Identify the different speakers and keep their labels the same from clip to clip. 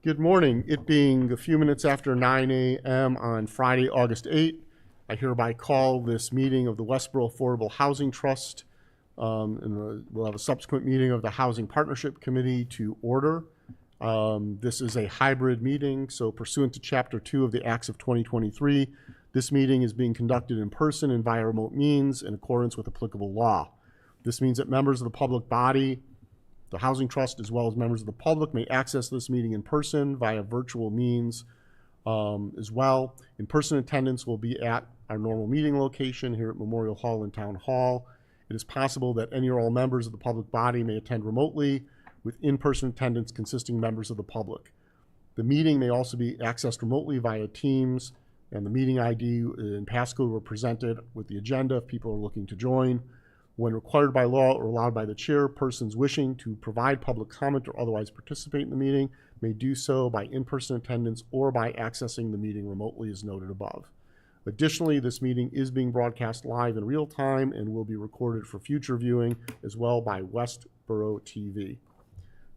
Speaker 1: Good morning. It being a few minutes after 9 a.m. on Friday, August 8th, I hereby call this meeting of the Westborough Affordable Housing Trust, and we'll have a subsequent meeting of the Housing Partnership Committee to order. This is a hybrid meeting, so pursuant to Chapter 2 of the Acts of 2023, this meeting is being conducted in person and via remote means in accordance with applicable law. This means that members of the public body, the Housing Trust, as well as members of the public, may access this meeting in person via virtual means as well. In-person attendance will be at our normal meeting location here at Memorial Hall and Town Hall. It is possible that any or all members of the public body may attend remotely, with in-person attendance consisting members of the public. The meeting may also be accessed remotely via Teams, and the meeting ID and passcode were presented with the agenda if people are looking to join. When required by law or allowed by the chair, persons wishing to provide public comment or otherwise participate in the meeting may do so by in-person attendance or by accessing the meeting remotely as noted above. Additionally, this meeting is being broadcast live in real time and will be recorded for future viewing as well by Westborough TV.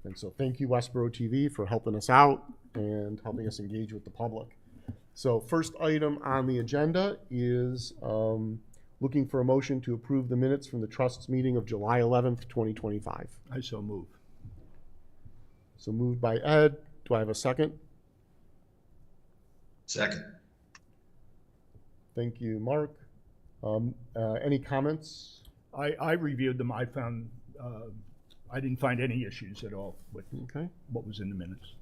Speaker 1: And so thank you, Westborough TV, for helping us out and helping us engage with the public. So first item on the agenda is looking for a motion to approve the minutes from the Trust's meeting of July 11th, 2025.
Speaker 2: I so move.
Speaker 1: So moved by Ed. Do I have a second?
Speaker 3: Second.
Speaker 1: Thank you, Mark. Any comments?
Speaker 2: I reviewed them. I found, I didn't find any issues at all with what was in the minutes.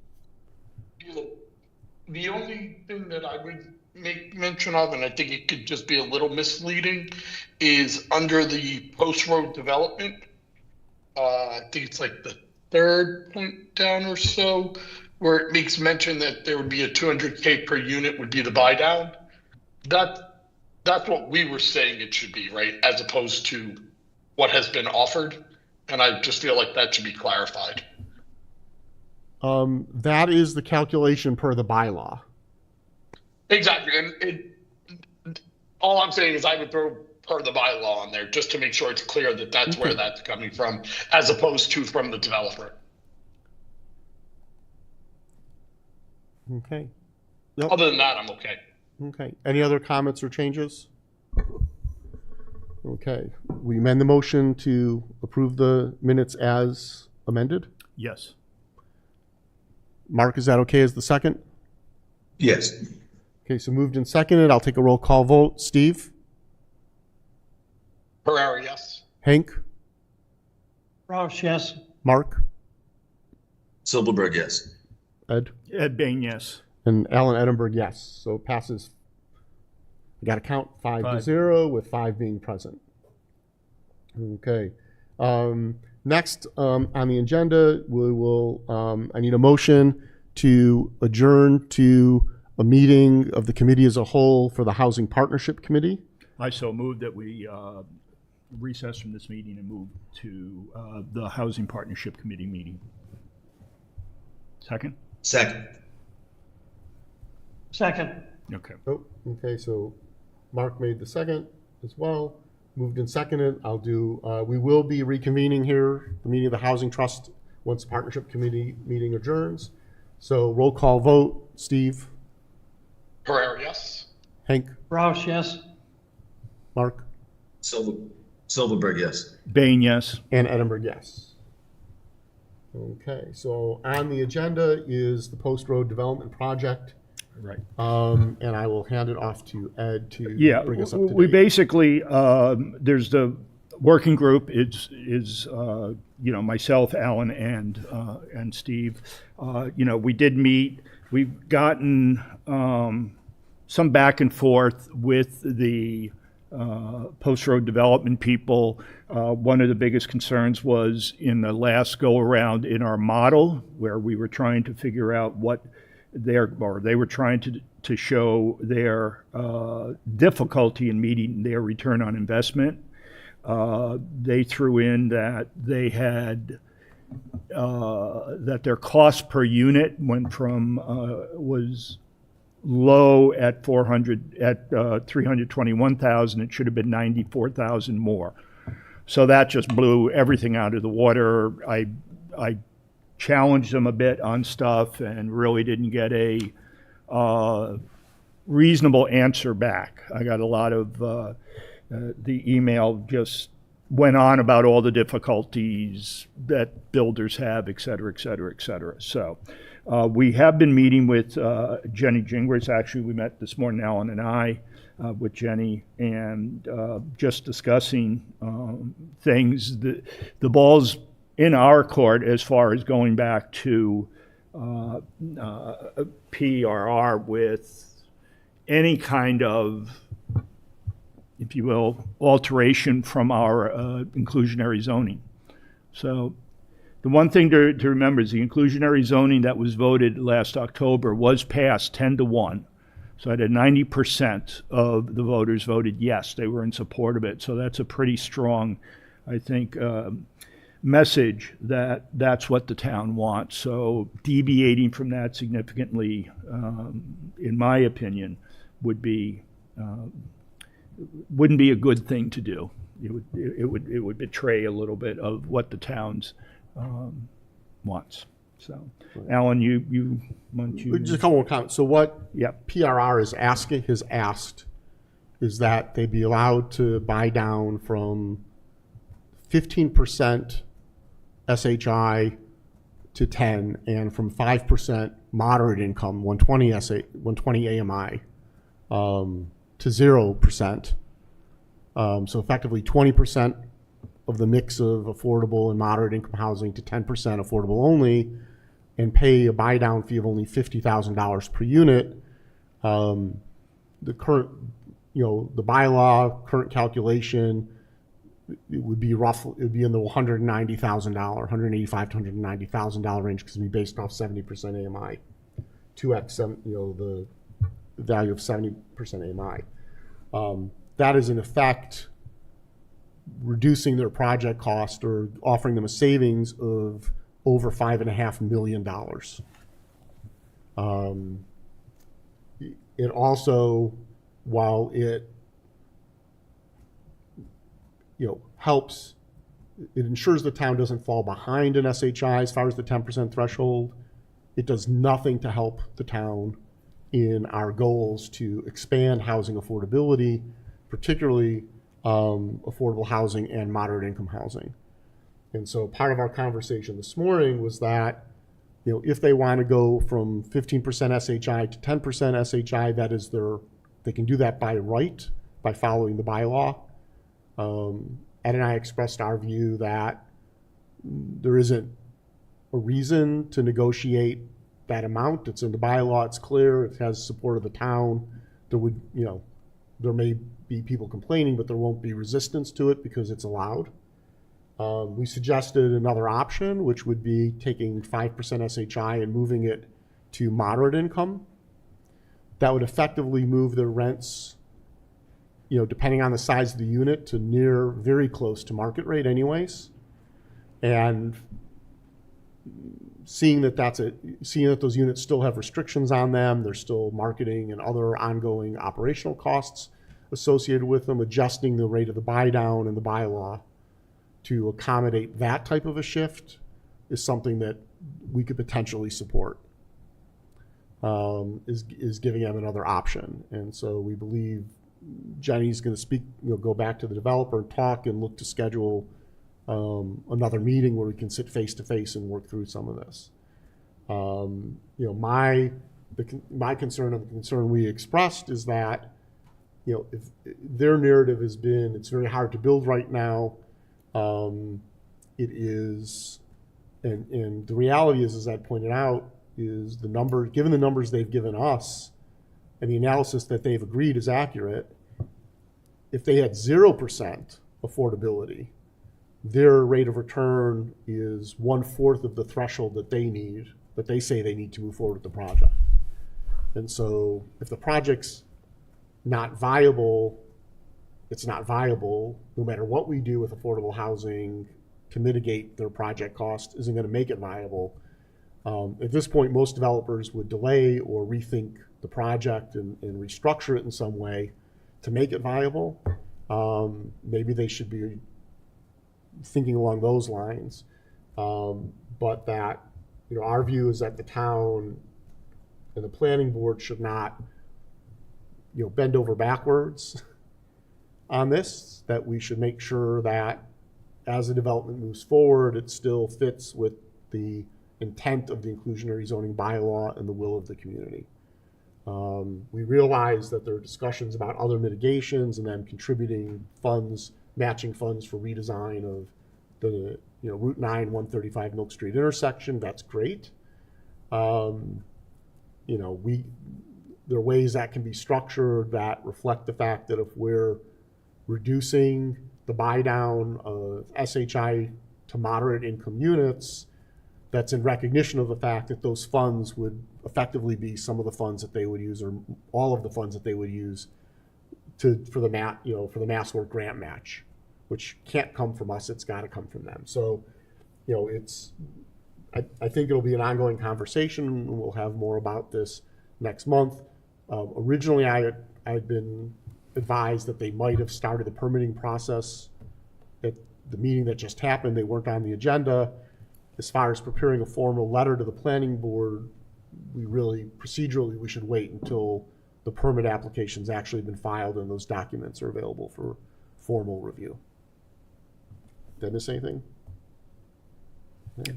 Speaker 4: The only thing that I would make mention of, and I think it could just be a little misleading, is under the post road development. I think it's like the third point down or so, where it makes mention that there would be a 200K per unit would be the buy down. That's what we were saying it should be, right? As opposed to what has been offered. And I just feel like that should be clarified.
Speaker 1: That is the calculation per the bylaw.
Speaker 4: Exactly. And all I'm saying is I would throw per the bylaw on there just to make sure it's clear that that's where that's coming from, as opposed to from the developer.
Speaker 1: Okay. Yep.
Speaker 4: Other than that, I'm okay.
Speaker 1: Okay. Any other comments or changes? Okay. We amend the motion to approve the minutes as amended?
Speaker 2: Yes.
Speaker 1: Mark, is that okay as the second?
Speaker 3: Yes.
Speaker 1: Okay, so moved and seconded. I'll take a roll call vote. Steve?
Speaker 4: Herrera, yes.
Speaker 1: Hank?
Speaker 5: Roush, yes.
Speaker 1: Mark?
Speaker 3: Silverberg, yes.
Speaker 1: Ed?
Speaker 2: Ed Bain, yes.
Speaker 1: And Alan Edinburgh, yes. So it passes. You got to count 5-0 with 5 being present. Okay. Next on the agenda, we will. I need a motion to adjourn to a meeting of the committee as a whole for the Housing Partnership Committee.
Speaker 2: I so move that we recess from this meeting and move to the Housing Partnership Committee meeting. Second?
Speaker 3: Second.
Speaker 5: Second.
Speaker 2: Okay.
Speaker 1: Oh, okay. So Mark made the second as well. Moved and seconded. I'll do. We will be reconvening here the meeting of the Housing Trust once the Partnership Committee meeting adjourns. So roll call vote. Steve.
Speaker 4: Herrera, yes.
Speaker 1: Hank.
Speaker 5: Roush, yes.
Speaker 1: Mark.
Speaker 3: Silverberg, yes.
Speaker 2: Bain, yes.
Speaker 1: And Edinburgh, yes. Okay. So on the agenda is the Post Road Development Project.
Speaker 2: Right.
Speaker 1: And I will hand it off to Ed to bring us up to date.
Speaker 2: We basically, there's the working group. It's myself, Alan, and Steve. We did meet. We've gotten some back and forth with the post road development people. One of the biggest concerns was in the last go around in our model, where we were trying to figure out what they were trying to show their difficulty in meeting their return on investment. They threw in that they had that their cost per unit went from was low at 321,000. It should have been 94,000 more. So that just blew everything out of the water. I challenged them a bit on stuff and really didn't get a reasonable answer back. I got a lot of the email just went on about all the difficulties that builders have, et cetera, et cetera, et cetera. So we have been meeting with Jenny Gingras. Actually, we met this morning, Alan and I, with Jenny, and just discussing things. The ball's in our court as far as going back to PRR with any kind of, if you will, alteration from our inclusionary zoning. So the one thing to remember is the inclusionary zoning that was voted last October was passed 10-1. So I had 90% of the voters voted yes, they were in support of it. So that's a pretty strong, I think, message that that's what the town wants. So deviating from that significantly, in my opinion, wouldn't be a good thing to do. It would betray a little bit of what the town's wants. So, Alan, you want to
Speaker 1: Just a couple more comments. So what
Speaker 2: Yep.
Speaker 1: PRR has asked is that they be allowed to buy down from 15% SHI to 10, and from 5% moderate income, 120 AMI, to 0%. So effectively 20% of the mix of affordable and moderate income housing to 10% affordable only, and pay a buy down fee of only $50,000 per unit. The current, the bylaw current calculation, it would be roughly, it would be in the $190,000, $185,000 to $190,000 range, because it would be based off 70% AMI, 2x, the value of 70% AMI. That is in effect reducing their project cost or offering them a savings of over $5.5 million. It also, while it helps, it ensures the town doesn't fall behind in SHI as far as the 10% threshold. It does nothing to help the town in our goals to expand housing affordability, particularly affordable housing and moderate income housing. And so part of our conversation this morning was that, if they want to go from 15% SHI to 10% SHI, that is they can do that by right, by following the bylaw. Ed and I expressed our view that there isn't a reason to negotiate that amount. It's in the bylaw, it's clear, it has support of the town. There may be people complaining, but there won't be resistance to it because it's allowed. We suggested another option, which would be taking 5% SHI and moving it to moderate income. That would effectively move their rents, depending on the size of the unit, to near very close to market rate anyways. And seeing that those units still have restrictions on them, there's still marketing and other ongoing operational costs associated with them, adjusting the rate of the buy down in the bylaw to accommodate that type of a shift is something that we could potentially support, is giving them another option. And so we believe Jenny's going to speak, go back to the developer and talk and look to schedule another meeting where we can sit face to face and work through some of this. My concern, and the concern we expressed, is that if their narrative has been it's very hard to build right now, it is, and the reality is, as I pointed out, is given the numbers they've given us and the analysis that they've agreed is accurate, if they had 0% affordability, their rate of return is 1/4 of the threshold that they say they need to move forward with the project. And so if the project's not viable, it's not viable. No matter what we do with affordable housing to mitigate their project cost isn't going to make it viable. At this point, most developers would delay or rethink the project and restructure it in some way to make it viable. Maybe they should be thinking along those lines. But that our view is that the town and the planning board should not, bend over backwards on this, that we should make sure that as the development moves forward, it still fits with the intent of the inclusionary zoning bylaw and the will of the community. We realize that there are discussions about other mitigations and them contributing funds, matching funds for redesign of the Route 9, 135 Milk Street intersection. That's great. There are ways that can be structured that reflect the fact that if we're reducing the buy down of SHI to moderate income units, that's in recognition of the fact that those funds would effectively be some of the funds that they would use, or all of the funds that they would use for the Mass Work grant match, which can't come from us. It's got to come from them. So, I think it'll be an ongoing conversation, and we'll have more about this next month. Originally, I'd been advised that they might have started the permitting process at the meeting that just happened. They weren't on the agenda. As far as preparing a formal letter to the planning board, procedurally, we should wait until the permit application's actually been filed and those documents are available for formal review. Did I miss anything? Yeah.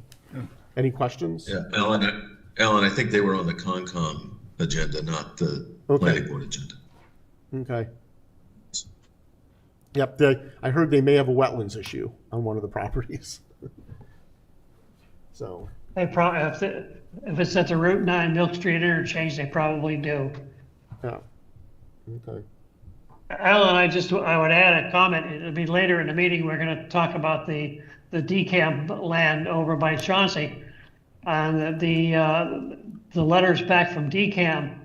Speaker 1: Any questions?
Speaker 3: Yeah, Alan, I think they were on the Concom agenda, not the planning board agenda.
Speaker 1: Okay. Yep, I heard they may have a wetlands issue on one of the properties. So.
Speaker 5: If it's at the Route 9 Milk Street interchange, they probably do.
Speaker 1: Yeah. Okay.
Speaker 5: Alan, I would add a comment. It'll be later in the meeting. We're going to talk about the DCAM land over by Chauncey. And the letters back from DCAM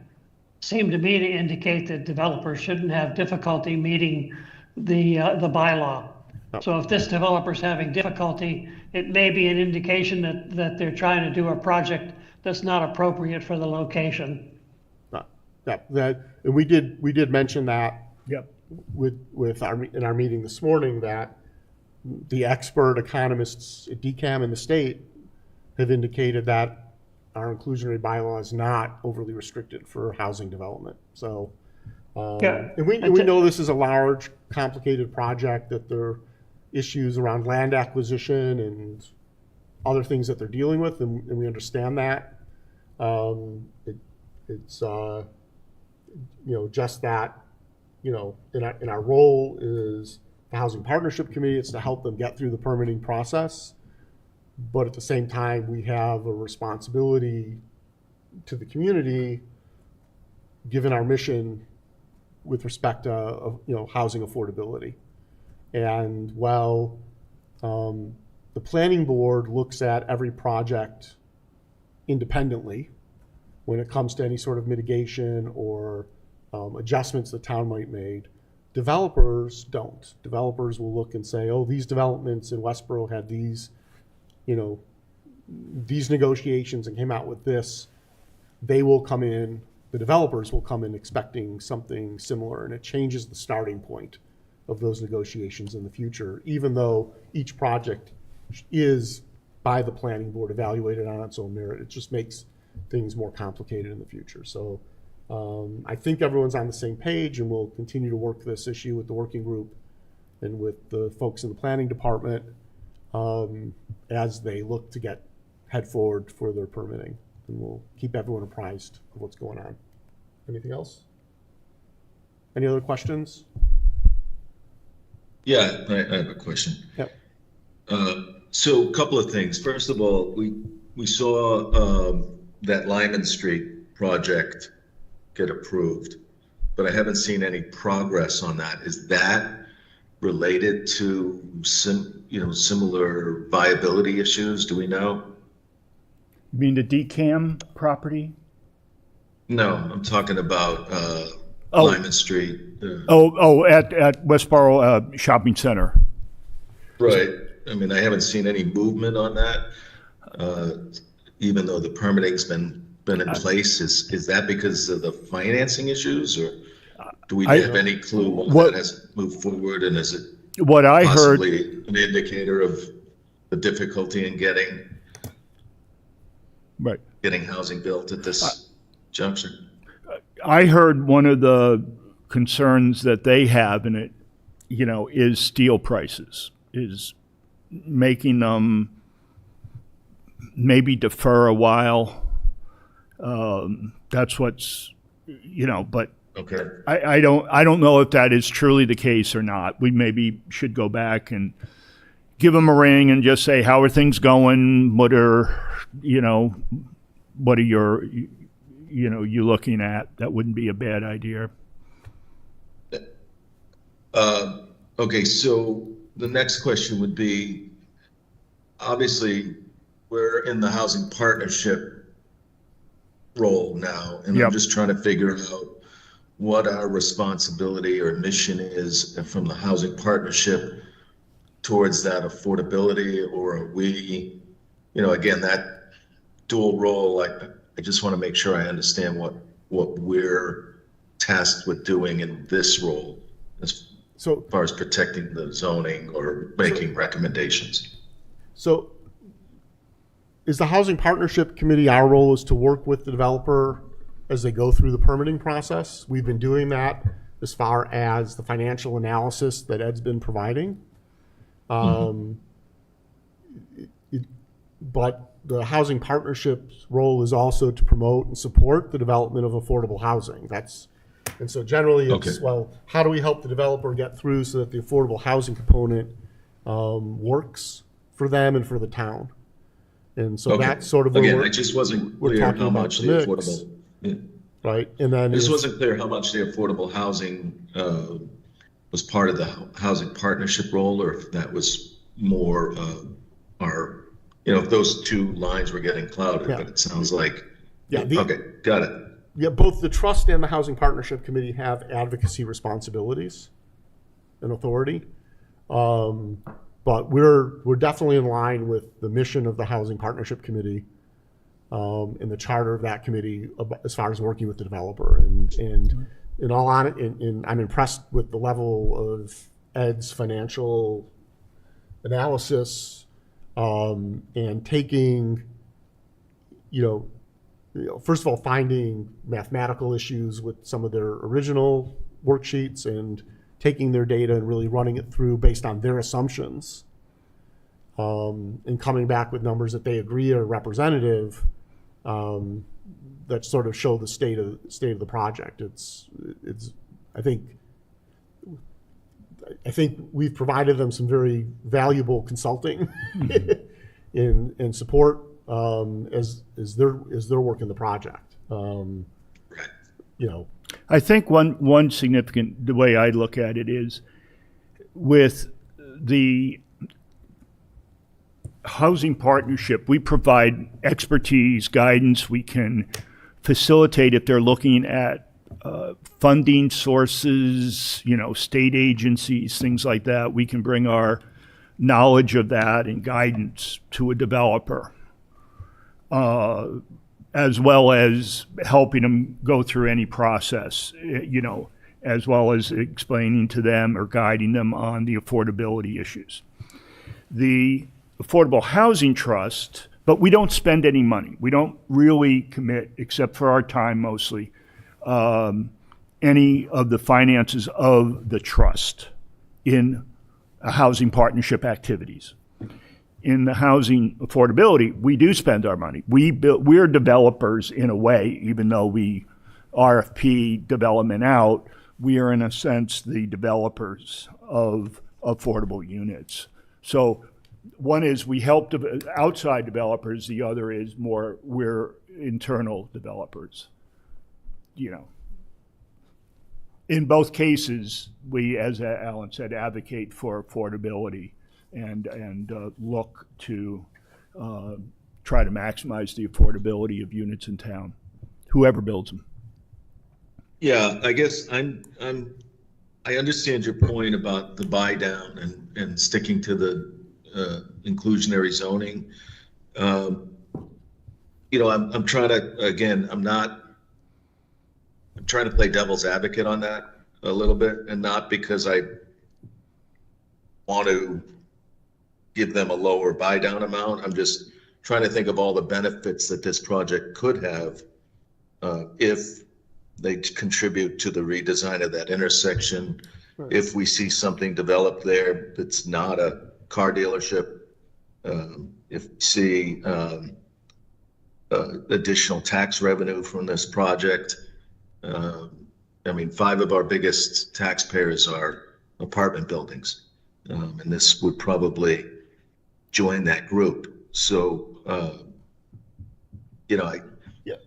Speaker 5: seem to me to indicate that developers shouldn't have difficulty meeting the bylaw.
Speaker 1: Oh.
Speaker 5: So if this developer's having difficulty, it may be an indication that they're trying to do a project that's not appropriate for the location.
Speaker 1: And we did mention that.
Speaker 2: Yep.
Speaker 1: In our meeting this morning, that the expert economists at DCAM in the state have indicated that our inclusionary bylaw is not overly restricted for housing development. So,
Speaker 5: Yeah.
Speaker 1: and we know this is a large, complicated project, that there are issues around land acquisition and other things that they're dealing with, and we understand that. It's just that, in our role is the Housing Partnership Committee. It's to help them get through the permitting process. But at the same time, we have a responsibility to the community, given our mission with respect to housing affordability. And while the planning board looks at every project independently when it comes to any sort of mitigation or adjustments the town might make, developers don't. Developers will look and say, oh, these developments in Westborough had these negotiations and came out with this. They will come in, the developers will come in expecting something similar, and it changes the starting point of those negotiations in the future, even though each project is by the planning board evaluated on its own merit. It just makes things more complicated in the future. So I think everyone's on the same page, and we'll continue to work this issue with the working group and with the folks in the planning department as they look to head forward for their permitting. And we'll keep everyone apprised of what's going on. Anything else? Any other questions?
Speaker 3: Yeah, I have a question.
Speaker 1: Yep.
Speaker 3: So a couple of things. First of all, we saw that Lyman Street project get approved, but I haven't seen any progress on that. Is that related to similar viability issues? Do we know?
Speaker 2: You mean the DCAM property?
Speaker 3: No, I'm talking about
Speaker 2: Oh.
Speaker 3: Lyman Street.
Speaker 2: At Westborough Shopping Center.
Speaker 3: Right. I mean, I haven't seen any movement on that, even though the permitting's been in place. Is that because of the financing issues, or do we have any clue why that hasn't moved forward? And is it
Speaker 2: What I heard,
Speaker 3: possibly an indicator of the difficulty in getting
Speaker 2: Right.
Speaker 3: getting housing built at this juncture?
Speaker 2: I heard one of the concerns that they have in it, is steel prices, is making them maybe defer a while. That's what's, but
Speaker 3: Okay.
Speaker 2: I don't know if that is truly the case or not. We maybe should go back and give them a ring and just say, how are things going? What are your, you looking at? That wouldn't be a bad idea.
Speaker 3: Okay, so the next question would be, obviously, we're in the housing partnership role now, and
Speaker 2: Yep.
Speaker 3: I'm just trying to figure out what our responsibility or mission is from the housing partnership towards that affordability, or are we, again, that dual role, I just want to make sure I understand what we're tasked with doing in this role as far as protecting the zoning or making recommendations.
Speaker 1: So is the Housing Partnership Committee, our role is to work with the developer as they go through the permitting process. We've been doing that as far as the financial analysis that Ed's been providing. But the Housing Partnership's role is also to promote and support the development of affordable housing. And so generally it's,
Speaker 3: Okay.
Speaker 1: well, how do we help the developer get through so that the affordable housing component works for them and for the town? And so
Speaker 3: Okay.
Speaker 1: that's sort of where
Speaker 3: Again, I just wasn't
Speaker 1: we're
Speaker 3: clear
Speaker 1: talking
Speaker 3: how
Speaker 1: about
Speaker 3: much
Speaker 1: the
Speaker 3: the
Speaker 1: mix.
Speaker 3: affordable. Yeah.
Speaker 1: Right, and then
Speaker 3: This
Speaker 1: if-
Speaker 3: wasn't clear how much the affordable housing was part of the housing partnership role, or if that was more if those two lines were getting clouded,
Speaker 1: Yeah.
Speaker 3: but it sounds like.
Speaker 1: Yeah,
Speaker 3: Okay, got it.
Speaker 1: Yeah, both the trust and the Housing Partnership Committee have advocacy responsibilities and authority. But we're definitely in line with the mission of the Housing Partnership Committee and the charter of that committee as far as working with the developer. And in all honesty, I'm impressed with the level of Ed's financial analysis and taking, first of all, finding mathematical issues with some of their original worksheets and taking their data and really running it through based on their assumptions and coming back with numbers that they agree are representative that sort of show the state of the project. It's I think we've provided them some very valuable consulting and support as they're working the project.
Speaker 2: I think one significant, the way I look at it is with the housing partnership, we provide expertise, guidance. We can facilitate if they're looking at funding sources, state agencies, things like that. We can bring our knowledge of that and guidance to a developer, as well as helping them go through any process, as well as explaining to them or guiding them on the affordability issues. The Affordable Housing Trust, but we don't spend any money. We don't really commit, except for our time mostly, any of the finances of the trust in housing partnership activities. In the housing affordability, we do spend our money. We're developers in a way, even though we RFP development out, we are in a sense the developers of affordable units. So one is we help outside developers, the other is we're internal developers. In both cases, we, as Alan said, advocate for affordability and look to try to maximize the affordability of units in town, whoever builds them.
Speaker 3: Yeah, I guess I understand your point about the buy down and sticking to the inclusionary zoning. I'm trying to, again, I'm trying to play devil's advocate on that a little bit, and not because I want to give them a lower buy down amount. I'm just trying to think of all the benefits that this project could have if they contribute to the redesign of that intersection.
Speaker 1: Right.
Speaker 3: If we see something developed there that's not a car dealership, if we see additional tax revenue from this project. I mean, 5 of our biggest taxpayers are apartment buildings, and this would probably join that group. So, you know,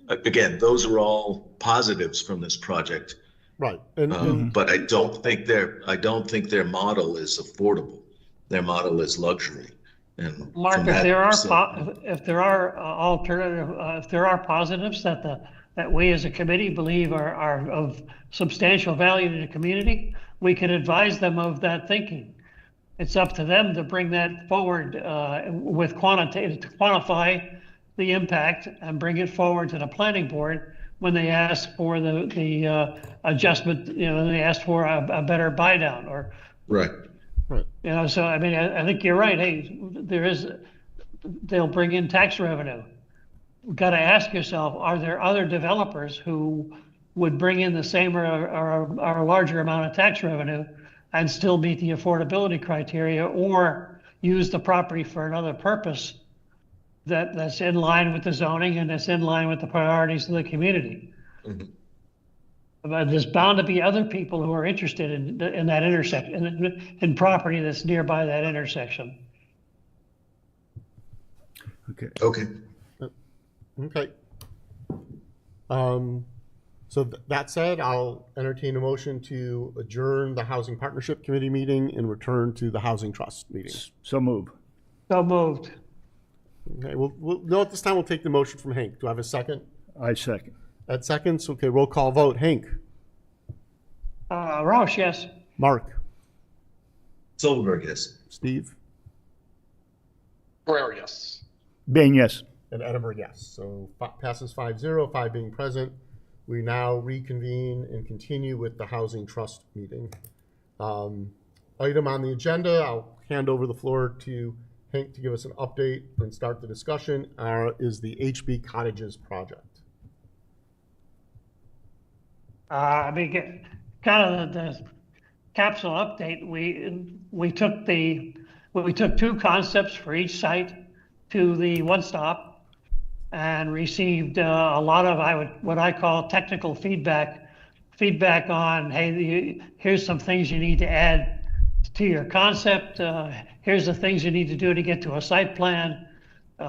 Speaker 3: again, those are all positives from this project.
Speaker 1: Right. And
Speaker 3: But I don't think their model is affordable. Their model is luxury. And
Speaker 5: Mark,
Speaker 3: from
Speaker 5: if
Speaker 3: that
Speaker 5: there are
Speaker 3: standpoint-
Speaker 5: if there are alternative, if there are positives that we as a committee believe are of substantial value to the community, we can advise them of that thinking. It's up to them to bring that forward with quantitative, to quantify the impact and bring it forward to the planning board when they ask for the adjustment, they ask for a better buy down or.
Speaker 3: Right.
Speaker 5: So I mean, I think you're right. Hey, they'll bring in tax revenue. You've got to ask yourself, are there other developers who would bring in the same or a larger amount of tax revenue and still meet the affordability criteria, or use the property for another purpose that's in line with the zoning and that's in line with the priorities of the community?
Speaker 3: Mm-hmm.
Speaker 5: But there's bound to be other people who are interested in that intersection, in property that's nearby that intersection.
Speaker 2: Okay.
Speaker 3: Okay.
Speaker 1: okay. So that said, I'll entertain a motion to adjourn the Housing Partnership Committee meeting and return to the Housing Trust meeting.
Speaker 2: So move.
Speaker 5: So moved.
Speaker 1: Okay, no, at this time we'll take the motion from Hank. Do I have a second?
Speaker 2: I second.
Speaker 1: At seconds, okay, roll call vote. Hank?
Speaker 5: Roush, yes.
Speaker 1: Mark?
Speaker 3: Silverberg, yes.
Speaker 1: Steve?
Speaker 4: Guerrero, yes.
Speaker 2: Bain, yes.
Speaker 1: And Edinburgh, yes. So passes 5-0, 5 being present. We now reconvene and continue with the Housing Trust meeting. Item on the agenda, I'll hand over the floor to Hank to give us an update and start the discussion, is the HB Cottages project.
Speaker 5: I mean, kind of the capsule update. We took 2 concepts for each site to the one stop and received a lot of what I call technical feedback on, hey, here's some things you need to add to your concept. Here's the things you need to do to get to a site plan.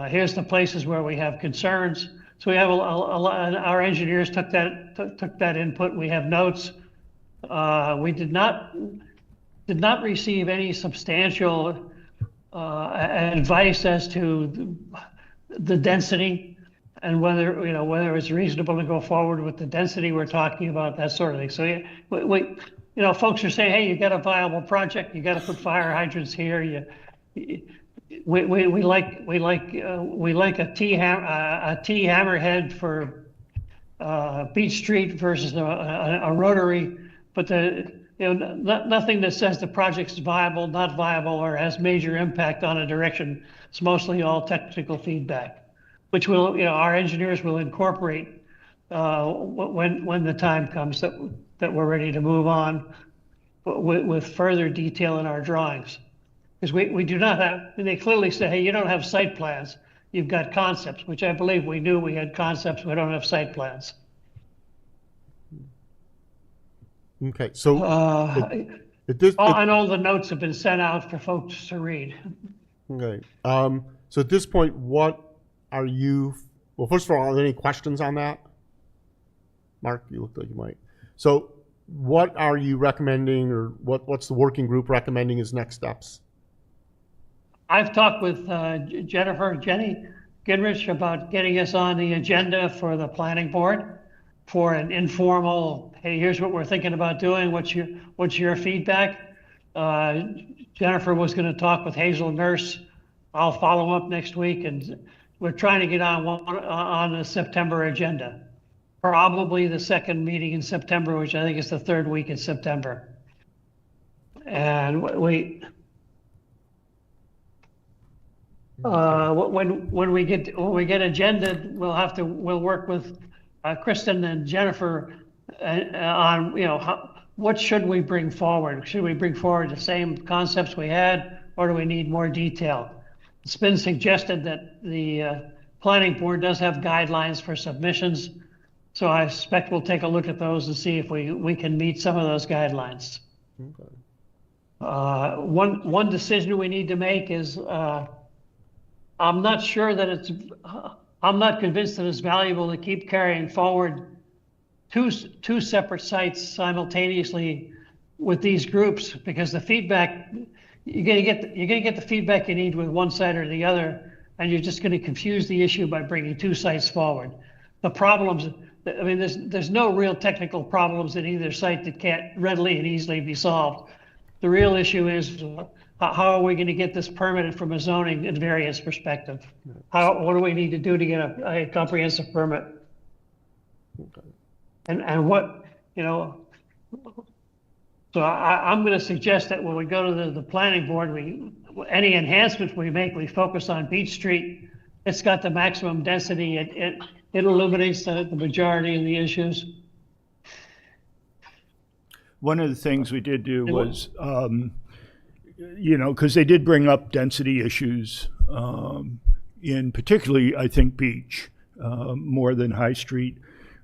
Speaker 5: Here's the places where we have concerns. So we have a lot. Our engineers took that input. We have notes. We did not receive any substantial advice as to the density and whether it's reasonable to go forward with the density we're talking about, that sort of thing. So we folks are saying, hey, you got a viable project. You got to put fire hydrants here. We like a T hammerhead for Beach Street versus a rotary, but nothing that says the project's viable, not viable, or has major impact on a direction. It's mostly all technical feedback, which our engineers will incorporate when the time comes that we're ready to move on with further detail in our drawings. Because we do not have, and they clearly say, hey, you don't have site plans, you've got concepts, which I believe we knew we had concepts, we don't have site plans.
Speaker 1: Okay, so
Speaker 5: and all the notes have been sent out for folks to read.
Speaker 1: Okay, so at this point, what are you, well, first of all, are there any questions on that? Mark, you look like you might. So what are you recommending, or what's the working group recommending as next steps?
Speaker 5: I've talked with Jenny Gingrich about getting us on the agenda for the planning board for an informal, hey, here's what we're thinking about doing. What's your feedback? Jennifer was going to talk with Hazel Nurse. I'll follow up next week, and we're trying to get on the September agenda. Probably the second meeting in September, which I think is the 3rd week in September. And When we get agenda, we'll work with Kristen and Jennifer on, what should we bring forward? Should we bring forward the same concepts we had, or do we need more detail? It's been suggested that the planning board does have guidelines for submissions, so I suspect we'll take a look at those and see if we can meet some of those guidelines.
Speaker 1: Okay.
Speaker 5: One decision we need to make is, I'm not sure that I'm not convinced that it's valuable to keep carrying forward two separate sites simultaneously with these groups, because the feedback, you're gonna get the feedback you need with one side or the other, and you're just gonna confuse the issue by bringing two sites forward. The problems, I mean, there's no real technical problems in either site that can't readily and easily be solved. The real issue is, how are we going to get this permitted from a zoning and variance perspective? What do we need to do to get a comprehensive permit?
Speaker 1: Okay.
Speaker 5: And what, so I'm going to suggest that when we go to the planning board, any enhancements we make, we focus on Beach Street. It's got the maximum density. It eliminates the majority of the issues.
Speaker 2: One of the things we did do was, because they did bring up density issues, in particularly, I think, Beach, more than High Street.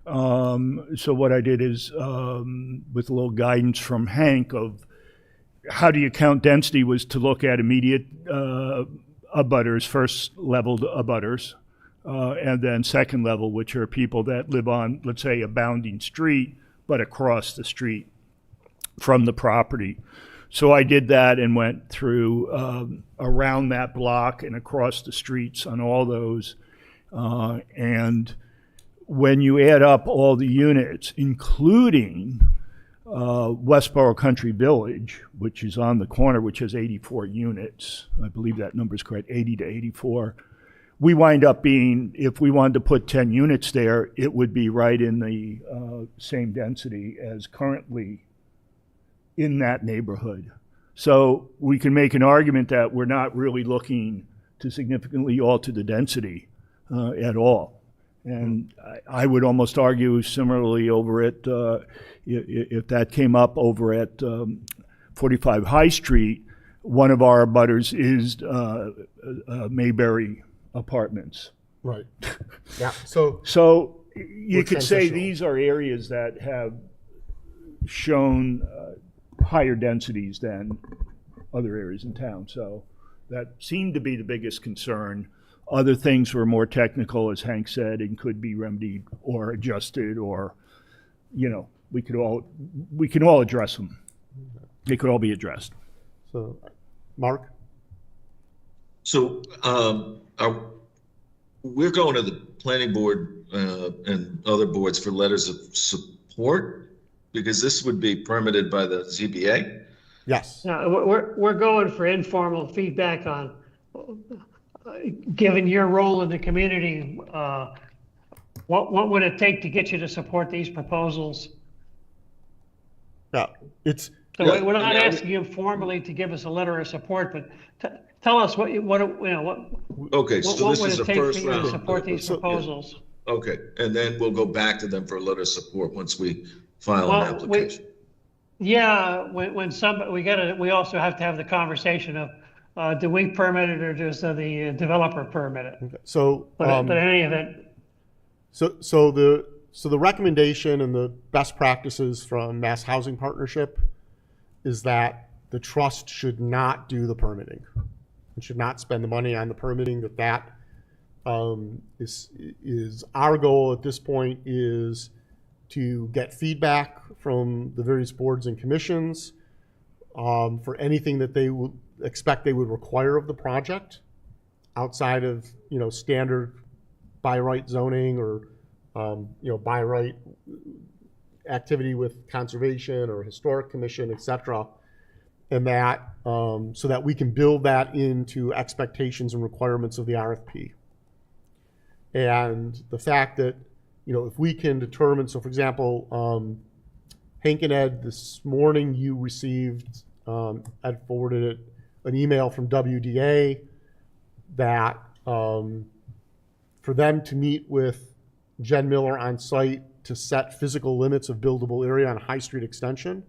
Speaker 2: So what I did is, with a little guidance from Hank of how do you count density, was to look at immediate abutters, first level abutters, and then second level, which are people that live on, let's say, a bounding street, but across the street from the property. So I did that and went through around that block and across the streets on all those. And when you add up all the units, including Westborough Country Village, which is on the corner, which has 84 units, I believe that number is correct, 80 to 84, we wind up being, if we wanted to put 10 units there, it would be right in the same density as currently in that neighborhood. So we can make an argument that we're not really looking to significantly alter the density at all. And I would almost argue similarly over at, if that came up over at 45 High Street, one of our abutters is Mayberry Apartments.
Speaker 1: Right. Yeah. So
Speaker 2: you could say these are areas that have shown higher densities than other areas in town. So that seemed to be the biggest concern. Other things were more technical, as Hank said, and could be remedied or adjusted, or, we can all address them. They could all be addressed.
Speaker 1: So, Mark?
Speaker 3: So we're going to the planning board and other boards for letters of support, because this would be permitted by the ZBA?
Speaker 1: Yes.
Speaker 5: No, we're going for informal feedback on, given your role in the community, what would it take to get you to support these proposals?
Speaker 1: Yeah,
Speaker 5: So we're not asking you formally to give us a letter of support, but tell us what
Speaker 3: Okay, so this
Speaker 5: would
Speaker 3: is
Speaker 5: it
Speaker 3: a
Speaker 5: take for
Speaker 3: first
Speaker 5: you to
Speaker 3: round.
Speaker 5: support these proposals?
Speaker 3: Okay, and then we'll go back to them for a letter of support once we file an
Speaker 5: Well,
Speaker 3: application.
Speaker 5: Yeah, when we also have to have the conversation of, do we permit it or does the developer permit it?
Speaker 1: okay. So,
Speaker 5: But in any event,
Speaker 1: so the recommendation and the best practices from Mass Housing Partnership is that the trust should not do the permitting. It should not spend the money on the permitting. That is our goal at this point, is to get feedback from the various boards and commissions for anything that they would expect they would require of the project outside of, standard by right zoning or, by right activity with conservation or historic commission, et cetera. And that, so that we can build that into expectations and requirements of the RFP. And the fact that, if we can determine, so for example, Hank and Ed, this morning you received, Ed forwarded it, an email from WDA that for them to meet with Jen Miller on site to set physical limits of buildable area on High Street extension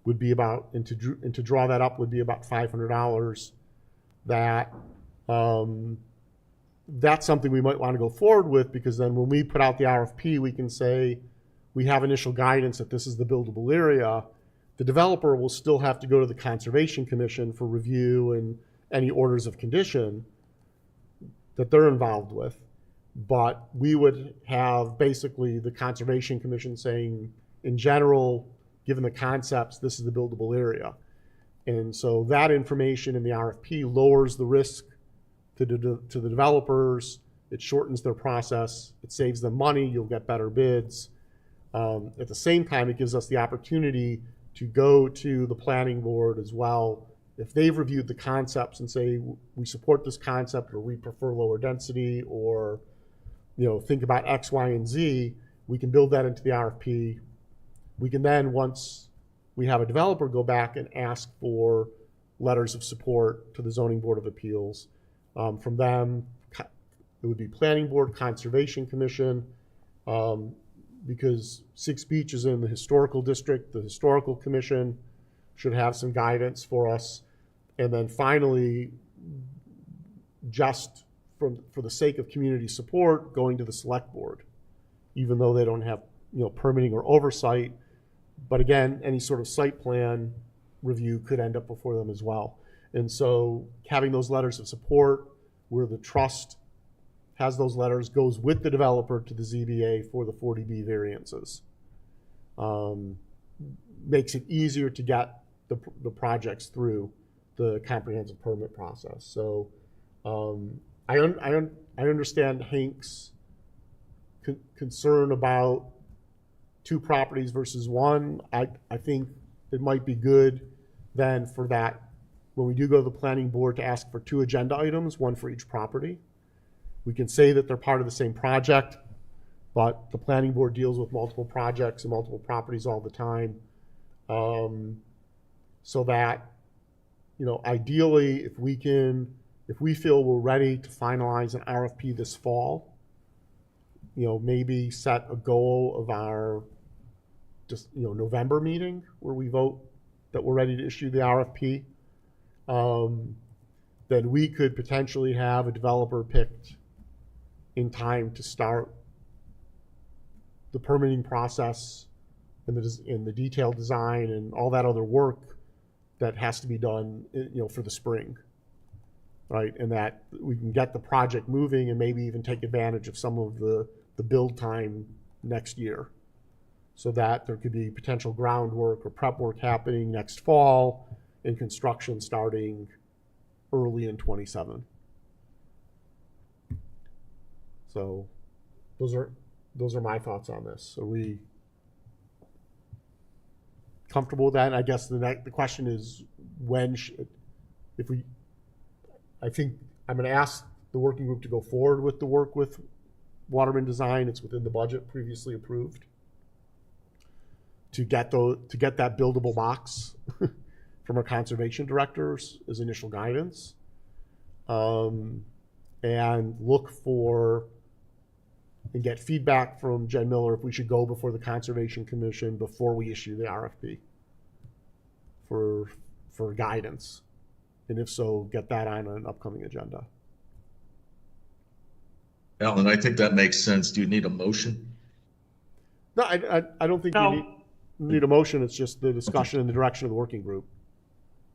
Speaker 1: would be about, and to draw that up would be about $500. That that's something we might want to go forward with, because then when we put out the RFP, we can say we have initial guidance that this is the buildable area. The developer will still have to go to the Conservation Commission for review and any orders of condition that they're involved with. But we would have basically the Conservation Commission saying, in general, given the concepts, this is the buildable area. And so that information in the RFP lowers the risk to the developers. It shortens their process. It saves them money. You'll get better bids. At the same time, it gives us the opportunity to go to the planning board as well. If they've reviewed the concepts and say, we support this concept, or we prefer lower density, or think about X, Y, and Z, we can build that into the RFP. We can then, once we have a developer, go back and ask for letters of support to the Zoning Board of Appeals. From them, it would be Planning Board, Conservation Commission, because Six Beach is in the historical district. The Historical Commission should have some guidance for us. And then finally, just for the sake of community support, going to the Select Board, even though they don't have permitting or oversight. But again, any sort of site plan review could end up before them as well. And so having those letters of support, where the trust has those letters, goes with the developer to the ZBA for the 40B variances, makes it easier to get the projects through the comprehensive permit process. So I understand Hank's concern about 2 properties versus 1. I think it might be good then for that, when we do go to the planning board, to ask for 2 agenda items, 1 for each property. We can say that they're part of the same project, but the planning board deals with multiple projects and multiple properties all the time. So that, ideally, if we feel we're ready to finalize an RFP this fall, maybe set a goal of our November meeting where we vote that we're ready to issue the RFP, then we could potentially have a developer picked in time to start the permitting process and the detailed design and all that other work that has to be done, for the spring, right? And that we can get the project moving and maybe even take advantage of some of the build time next year, so that there could be potential groundwork or prep work happening next fall and construction starting early in 27. So those are my thoughts on this. Are we comfortable with that? And I guess the question is, I think I'm going to ask the working group to go forward with the work with Waterman Design. It's within the budget previously approved to get that buildable box from our conservation directors as initial guidance, and look for and get feedback from Jen Miller if we should go before the Conservation Commission before we issue the RFP for guidance, and if so, get that on an upcoming agenda.
Speaker 3: Alan, I think that makes sense. Do you need a motion?
Speaker 1: No, I don't think you need a motion. It's just the discussion and the direction of the working group.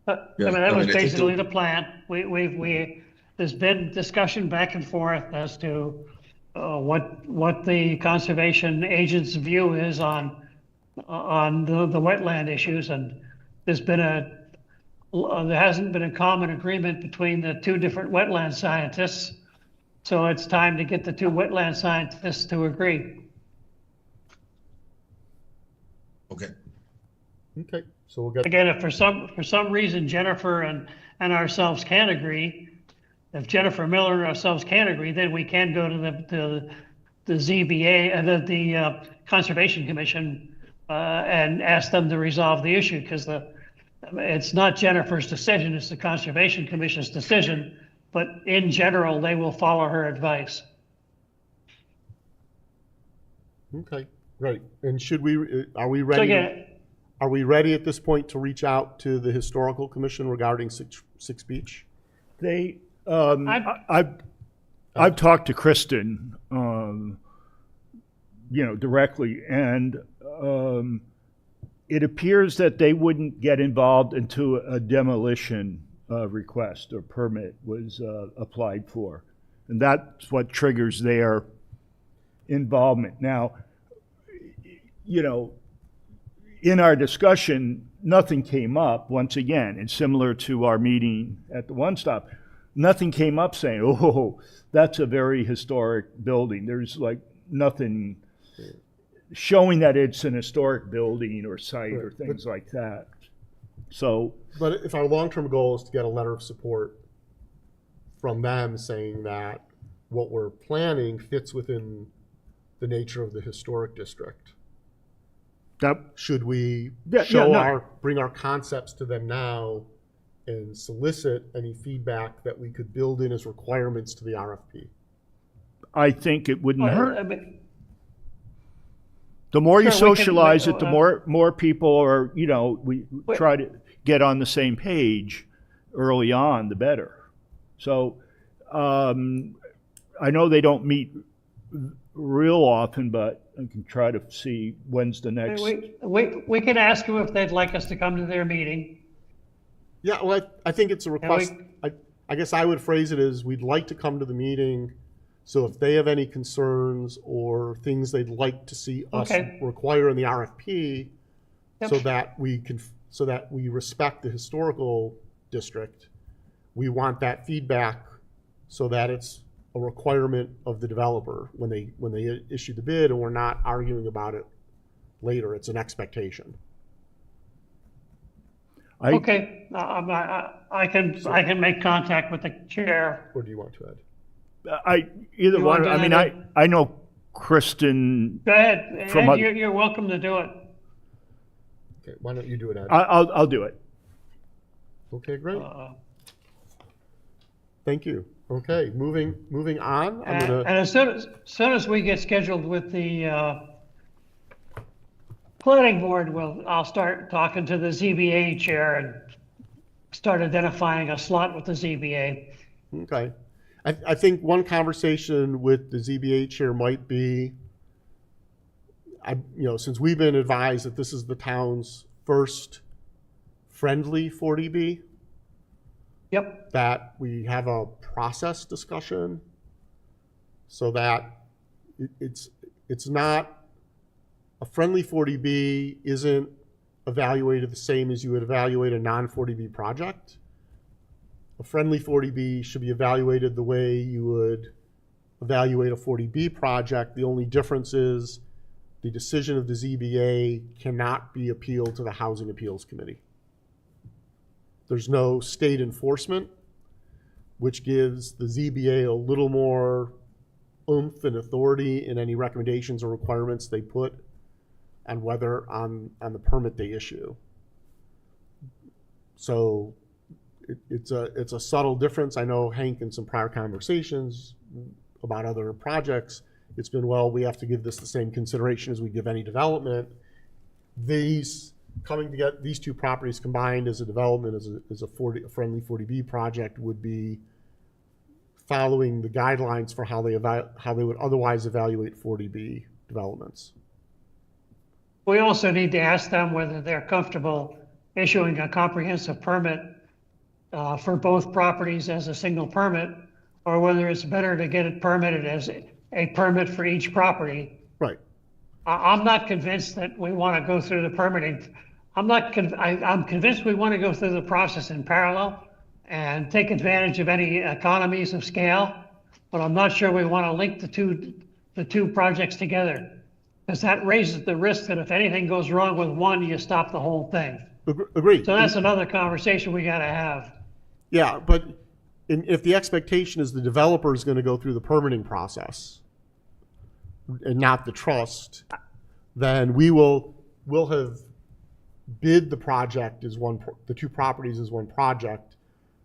Speaker 5: That was basically the plan. There's been discussion back and forth as to what the conservation agent's view is on the wetland issues, and there hasn't been a common agreement between the 2 different wetland scientists. So it's time to get the 2 wetland scientists to agree.
Speaker 1: Okay, so we'll get
Speaker 5: Again, if for some reason Jennifer and ourselves can't agree, if Jennifer Miller and ourselves can't agree, then we can go to the ZBA and the Conservation Commission and ask them to resolve the issue, because it's not Jennifer's decision, it's the Conservation Commission's decision. but in general, they will follow her advice.
Speaker 1: Okay, great. And should we, are we
Speaker 5: So
Speaker 1: ready?
Speaker 5: again,
Speaker 1: Are we ready at this point to reach out to the Historical Commission regarding Six Beach?
Speaker 2: They,
Speaker 5: I've-
Speaker 2: I've talked to Kristen, directly, and it appears that they wouldn't get involved until a demolition request or permit was applied for. And that's what triggers their involvement. Now, in our discussion, nothing came up, once again, and similar to our meeting at the One Stop, nothing came up saying, oh, that's a very historic building. There's like nothing showing that it's an historic building or site or things like that. So,
Speaker 1: But if our long-term goal is to get a letter of support from them saying that what we're planning fits within the nature of the historic district,
Speaker 2: that,
Speaker 1: should we
Speaker 2: no.
Speaker 1: bring our concepts to them now and solicit any feedback that we could build in as requirements to the RFP?
Speaker 2: I think it wouldn't hurt.
Speaker 5: I mean,
Speaker 2: The more you
Speaker 5: Sure, we can-
Speaker 2: socialize it, the more people are, we try to get on the same page early on, the better. So I know they don't meet real often, but I can try to see when's the next.
Speaker 5: we can ask them if they'd like us to come to their meeting.
Speaker 1: Yeah, well, I think it's a request. I guess I would phrase it as we'd like to come to the meeting. So if they have any concerns or things they'd like to see us require in the RFP,
Speaker 5: Yep.
Speaker 1: so that we respect the historical district, we want that feedback so that it's a requirement of the developer when they issue the bid, and we're not arguing about it later. It's an expectation.
Speaker 5: I can make contact with the chair.
Speaker 1: Or do you want to add?
Speaker 2: Either
Speaker 5: You
Speaker 2: one.
Speaker 5: want to
Speaker 2: I mean,
Speaker 5: do that?
Speaker 2: I know Kristen.
Speaker 5: Go ahead,
Speaker 2: From
Speaker 5: Ed,
Speaker 2: a-
Speaker 5: you're welcome to do it.
Speaker 1: Okay, why don't you do it, Ed?
Speaker 2: I'll do it.
Speaker 1: Okay, great. Thank you. Okay, moving on. I'm
Speaker 5: And
Speaker 1: gonna.
Speaker 5: as soon as we get scheduled with the planning board, I'll start talking to the ZBA chair and start identifying a slot with the ZBA.
Speaker 1: Okay. I think one conversation with the ZBA chair might be, since we've been advised that this is the town's first friendly 40B,
Speaker 5: Yep.
Speaker 1: that we have a process discussion so that it's not, a friendly 40B isn't evaluated the same as you would evaluate a non-40B project. A friendly 40B should be evaluated the way you would evaluate a 40B project. The only difference is the decision of the ZBA cannot be appealed to the Housing Appeals Committee. There's no state enforcement, which gives the ZBA a little more oomph and authority in any recommendations or requirements they put on on the permit they issue. So it's a subtle difference. I know Hank in some prior conversations about other projects, it's been, well, we have to give this the same consideration as we give any development. These two properties combined as a development, as a friendly 40B project, would be following the guidelines for how they would otherwise evaluate 40B developments.
Speaker 5: We also need to ask them whether they're comfortable issuing a comprehensive permit for both properties as a single permit, or whether it's better to get it permitted as a permit for each property.
Speaker 1: Right.
Speaker 5: I'm not convinced that we want to go through the permitting. I'm convinced we want to go through the process in parallel and take advantage of any economies of scale, but I'm not sure we want to link the two projects together, because that raises the risk that if anything goes wrong with one, you stop the whole thing.
Speaker 1: Agreed.
Speaker 5: So that's another conversation we got to have.
Speaker 1: Yeah, but if the expectation is the developer is going to go through the permitting process and not the trust, then we'll have bid the project as the two properties as one project,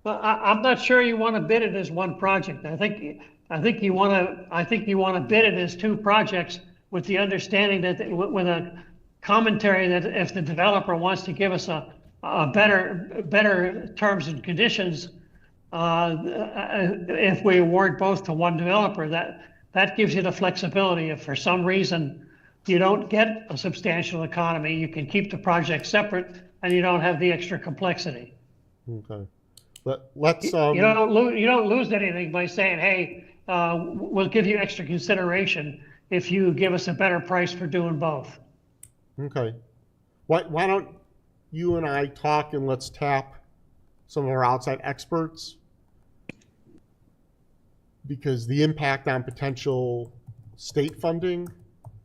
Speaker 5: Well, I'm not sure you want to bid it as one project. I think you want to bid it as two projects with the understanding that, with a commentary that if the developer wants to give us a better terms and conditions, if we award both to one developer, that gives you the flexibility. If for some reason you don't get a substantial economy, you can keep the project separate and you don't have the extra complexity.
Speaker 1: Okay. Let's,
Speaker 5: You don't lose anything by saying, hey, we'll give you extra consideration if you give us a better price for doing both.
Speaker 1: okay. Why don't you and I talk and let's tap some of our outside experts? Because the impact on potential state funding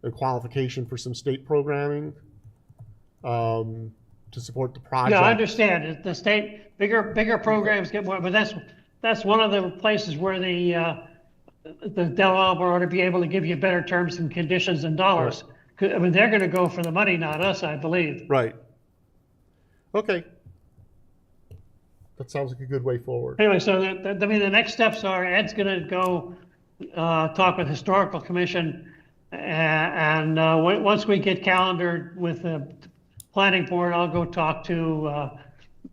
Speaker 1: and qualification for some state programming to support the project.
Speaker 5: Yeah, I understand. The state, bigger programs get more, but that's one of the places where the developer ought to be able to give you better terms and conditions and dollars. I mean, they're going to go for the money, not us, I believe.
Speaker 1: Right. Okay. That sounds like a good way forward.
Speaker 5: Anyway, so I mean, the next steps are Ed's going to go talk with Historical Commission, and once we get calendared with the planning board, I'll go talk to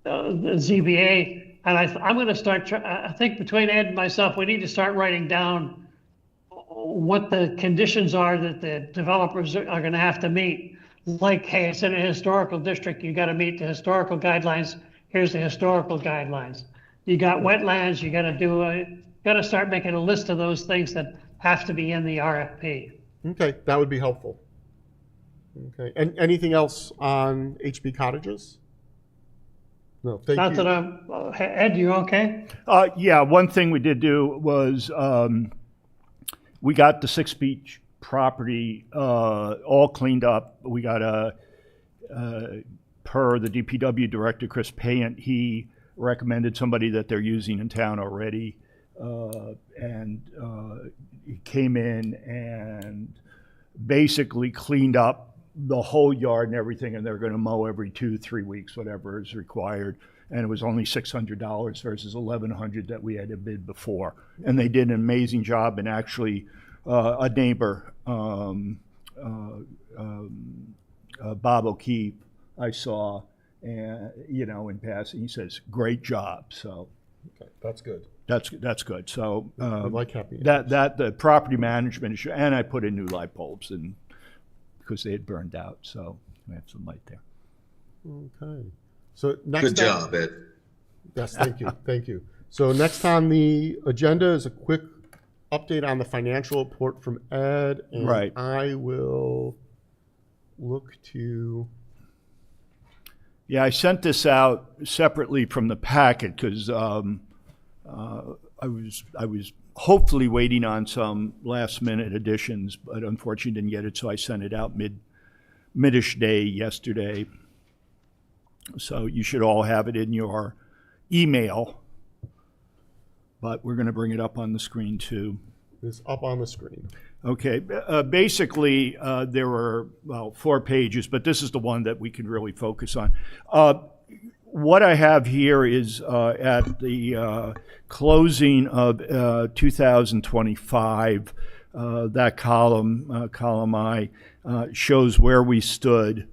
Speaker 5: the ZBA, and I'm going to start. I think between Ed and myself, we need to start writing down what the conditions are that the developers are going to have to meet. Like, hey, it's in a historical district, you got to meet the historical guidelines. Here's the historical guidelines. You got wetlands, you got to start making a list of those things that have to be in the RFP.
Speaker 1: Okay, that would be helpful. Okay, and anything else on HB cottages? No, thank
Speaker 5: Not
Speaker 1: you.
Speaker 5: that I'm, Ed, you okay?
Speaker 2: Yeah, one thing we did do was we got the Six Beach property all cleaned up. We got per the DPW director, Chris Payant, he recommended somebody that they're using in town already. And he came in and basically cleaned up the whole yard and everything, and they're going to mow every 2-3 weeks, whatever is required. And it was only $600 versus $1,100 that we had to bid before. And they did an amazing job. And actually, a neighbor, Bob O'Keefe, I saw, and in passing, he says, "Great job." So
Speaker 1: Okay, that's good.
Speaker 2: that's good. So
Speaker 1: I like happy.
Speaker 2: that the property management issue, and I put in new light bulbs, and because they had burned out, so we have some light there.
Speaker 1: Okay. So next.
Speaker 3: Good job, Ed.
Speaker 1: Yes, thank you, thank you. So next on the agenda is a quick update on the financial report from Ed, and
Speaker 2: Right.
Speaker 1: I will look to.
Speaker 2: Yeah, I sent this out separately from the packet because I was hopefully waiting on some last minute additions, but unfortunately didn't get it, so I sent it out midish day yesterday. So you should all have it in your email, but we're going to bring it up on the screen too.
Speaker 1: It's up on the screen.
Speaker 2: Okay, basically there were, 4 pages, but this is the one that we can really focus on. What I have here is at the closing of 2025, that column I, shows where we stood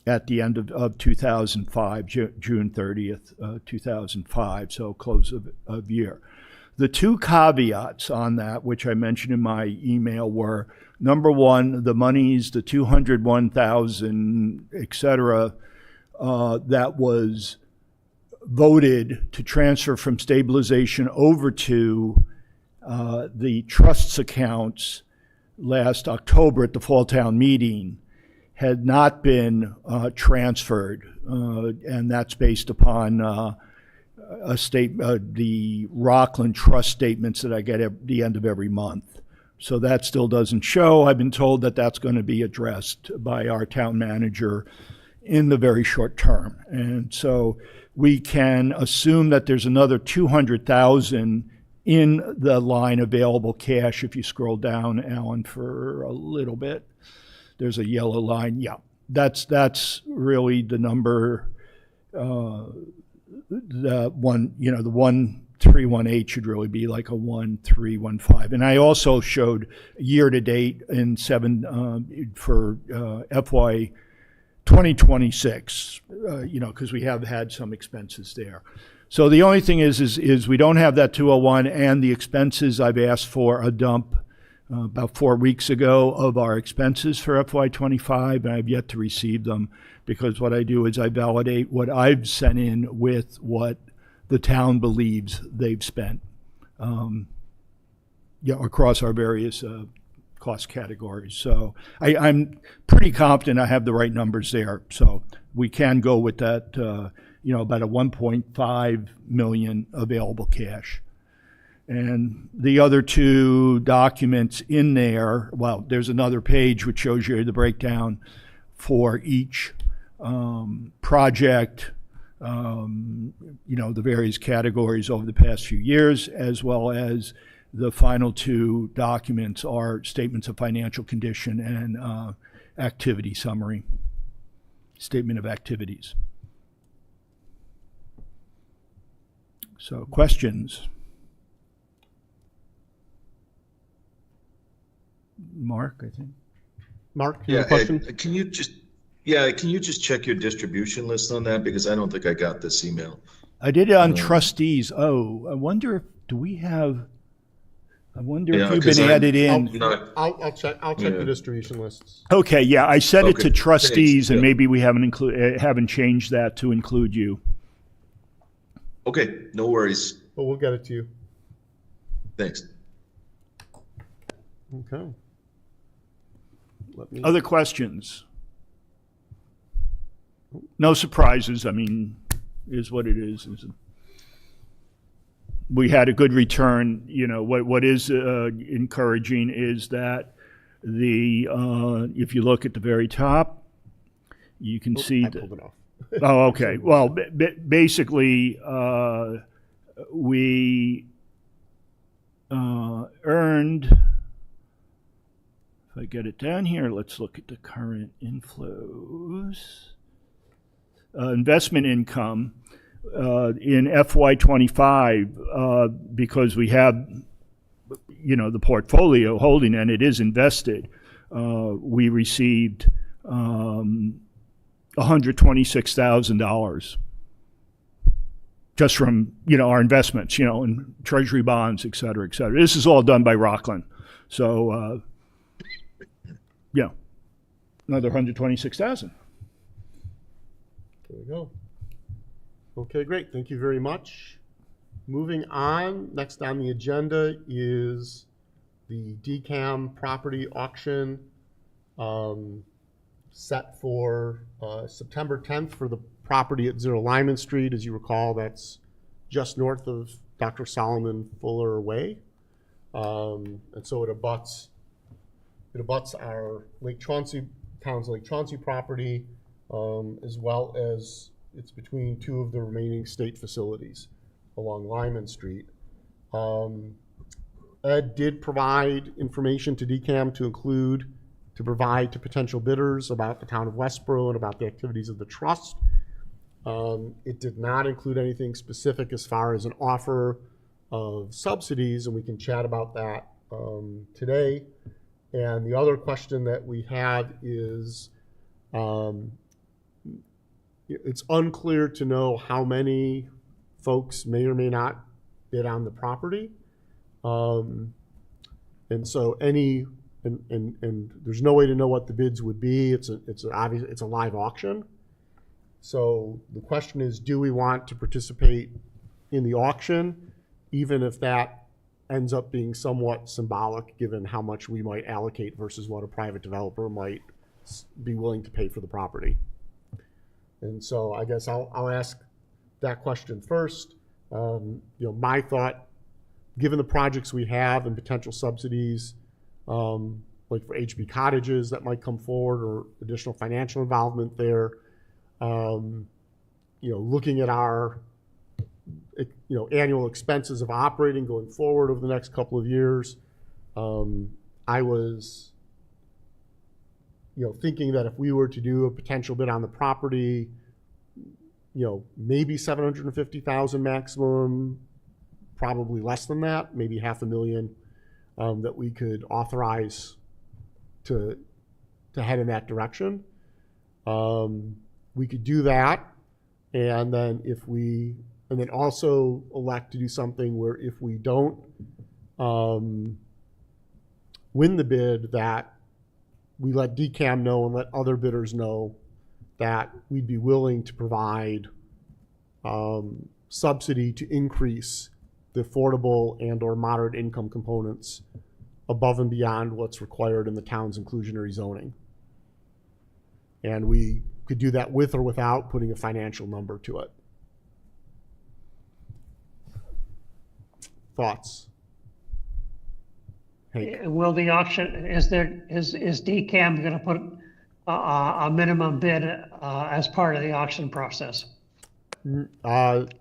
Speaker 2: at the end of 2005, June 30th, 2005, so close of year. The 2 caveats on that, which I mentioned in my email, were, number one, the monies, the $201,000, et cetera, that was voted to transfer from stabilization over to the trust's accounts last October at the Fall Town meeting, had not been transferred, and that's based upon the Rockland Trust statements that I get at the end of every month. So that still doesn't show. I've been told that that's going to be addressed by our town manager in the very short term. And so we can assume that there's another $200,000 in the line available cash. If you scroll down, Alan, for a little bit, there's a yellow line. Yeah, that's really the number the one, the 1.318 should really be like a 1.315. And I also showed year to date in for FY 2026, because we have had some expenses there. So the only thing is we don't have that 201, and the expenses, I've asked for a dump about 4 weeks ago of our expenses for FY25, and I've yet to receive them, because what I do is I validate what I've sent in with what the town believes they've spent across our various cost categories. So I'm pretty confident I have the right numbers there. So we can go with that, about a 1.5 million available cash. And the other two documents in there, well, there's another page which shows you the breakdown for each project, the various categories over the past few years, as well as the final two documents are statements of financial condition and activity summary, statement of activities. So questions? Mark, I think.
Speaker 1: Mark, you have a question?
Speaker 3: Ed, can you just check your distribution list on that, because I don't think I got this email.
Speaker 2: I did it on trustees. Oh, I wonder if you've been added in.
Speaker 1: I'll check the distribution lists.
Speaker 2: Okay, yeah, I sent it to
Speaker 3: Okay,
Speaker 2: trustees,
Speaker 3: thanks.
Speaker 2: and
Speaker 3: Yeah.
Speaker 2: maybe we haven't changed that to include you.
Speaker 3: Okay, no worries.
Speaker 1: But we'll get it to you.
Speaker 3: Thanks.
Speaker 1: Okay.
Speaker 2: Other questions? No surprises. I mean, is what it is. We had a good return. What is encouraging is that if you look at the very top, you can see
Speaker 1: I
Speaker 2: that.
Speaker 1: pulled it off.
Speaker 2: Oh, okay. Well, basically, we earned. If I get it down here, let's look at the current inflows. Investment income in FY25, because we have, the portfolio holding and it is invested, we received $126,000 just from, our investments, in treasury bonds, et cetera, et cetera. This is all done by Rockland. So, another 126,000.
Speaker 1: There we go. Okay, great. Thank you very much. Moving on, next on the agenda is the DCAM property auction set for September 10th for the property at 0 Lyman Street. As you recall, that's just north of Dr. Solomon Fuller Way. And so it abuts our town's Lake Chauncey property, as well as it's between two of the remaining state facilities along Lyman Street. Ed did provide information to DCAM to provide to potential bidders about the town of Westborough and about the activities of the trust. It did not include anything specific as far as an offer of subsidies, and we can chat about that today. And the other question that we have is, it's unclear to know how many folks may or may not bid on the property. And so and there's no way to know what the bids would be. It's a live auction. So the question is, do we want to participate in the auction, even if that ends up being somewhat symbolic given how much we might allocate versus what a private developer might be willing to pay for the property? And so I guess I'll ask that question first. My thought, given the projects we have and potential subsidies, like for HB cottages that might come forward or additional financial involvement there, looking at our annual expenses of operating going forward over the next couple of years, I was thinking that if we were to do a potential bid on the property, maybe 750,000 maximum, probably less than that, maybe $500,000 that we could authorize to head in that direction. We could do that, and then also elect to do something where if we don't win the bid, that we let DCAM know and let other bidders know that we'd be willing to provide subsidy to increase the affordable and or moderate income components above and beyond what's required in the town's inclusionary zoning. And we could do that with or without putting a financial number to it. Thoughts? Hank?
Speaker 5: Will the auction, is DCAM going to put a minimum bid as part of the auction process?
Speaker 1: To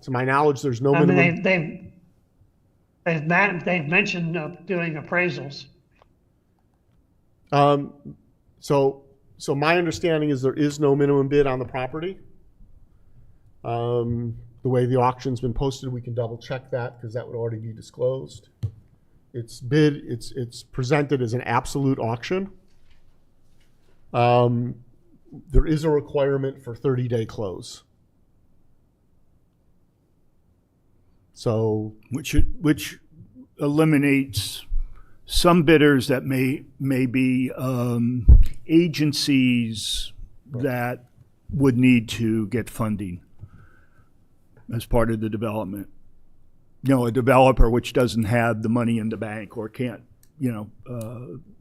Speaker 1: my knowledge, there's no
Speaker 5: I
Speaker 1: minimum.
Speaker 5: mean, they've mentioned doing appraisals.
Speaker 1: So my understanding is there is no minimum bid on the property. The way the auction's been posted, we can double check that because that would already be disclosed. It's presented as an absolute auction. There is a requirement for 30-day close. So
Speaker 2: which eliminates some bidders that may be agencies that would need to get funding as part of the development. A developer which doesn't have the money in the bank or can't,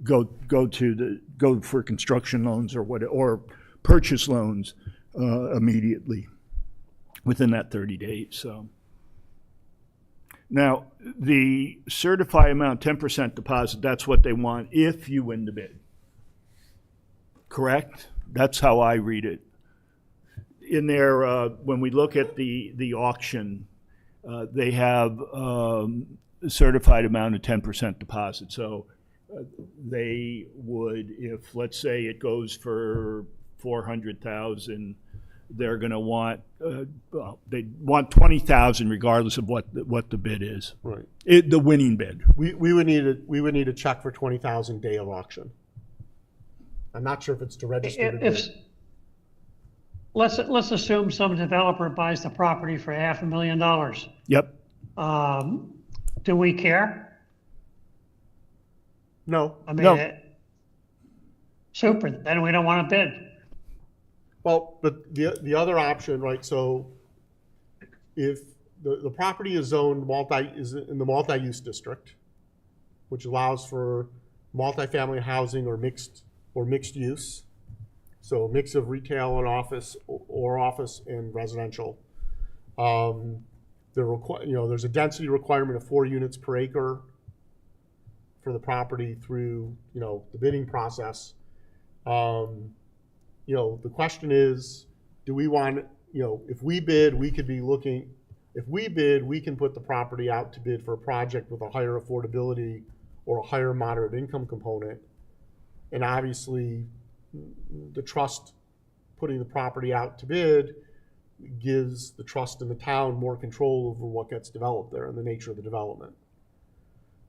Speaker 2: go for construction loans or purchase loans immediately within that 30 days. So. Now, the certified amount, 10% deposit, that's what they want if you win the bid. Correct? That's how I read it. In there, when we look at the auction, they have a certified amount of 10% deposit. So they would, if let's say it goes for $400,000, they're going to want they want $20,000 regardless of what the bid is.
Speaker 1: right,
Speaker 2: The winning bid.
Speaker 1: we would need a check for 20,000 day of auction. I'm not sure if it's to register.
Speaker 5: Let's assume some developer buys the property for $500,000.
Speaker 2: Yep.
Speaker 5: Do we care?
Speaker 1: No.
Speaker 5: I mean,
Speaker 2: No.
Speaker 5: Super. Then we don't want to bid.
Speaker 1: Well, but the other option, right? So if the property is zoned is in the multi-use district, which allows for multifamily housing or mixed use, so a mix of retail and office or office and residential. There's a density requirement of 4 units per acre for the property through the bidding process. The question is, do we want, if we bid, we can put the property out to bid for a project with a higher affordability or a higher moderate income component. And obviously, the trust putting the property out to bid gives the trust in the town more control over what gets developed there and the nature of the development.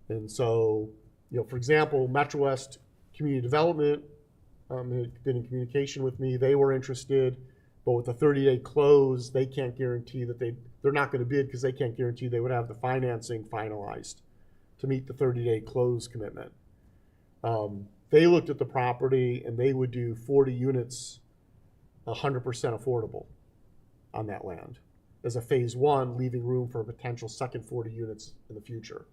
Speaker 1: And so, for example, Metro West Community Development had been in communication with me. They were interested, but with a 30-day close, they can't guarantee that they're not going to bid because they can't guarantee they would have the financing finalized to meet the 30-day close commitment. They looked at the property and they would do 40 units, 100% affordable on that land as a phase 1, leaving room for a potential second 40 units in the future.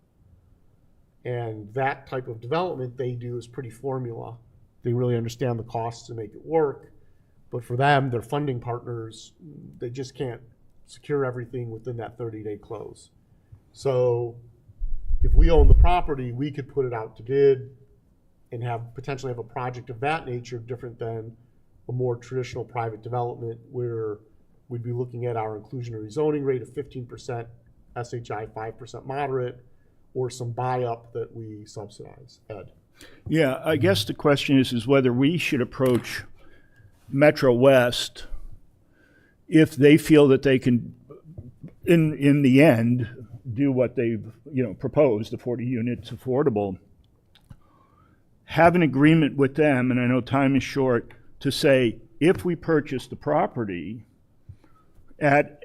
Speaker 1: And that type of development they do is pretty formula. They really understand the costs to make it work. But for them, their funding partners, they just can't secure everything within that 30-day close. So if we own the property, we could put it out to bid and potentially have a project of that nature, different than a more traditional private development where we'd be looking at our inclusionary zoning rate of 15% SHI, 5% moderate, or some buy-up that we subsidize. Ed?
Speaker 2: Yeah, I guess the question is whether we should approach Metro West if they feel that they can, in the end, do what they've proposed, the 40 units affordable, have an agreement with them, and I know time is short, to say, if we purchase the property and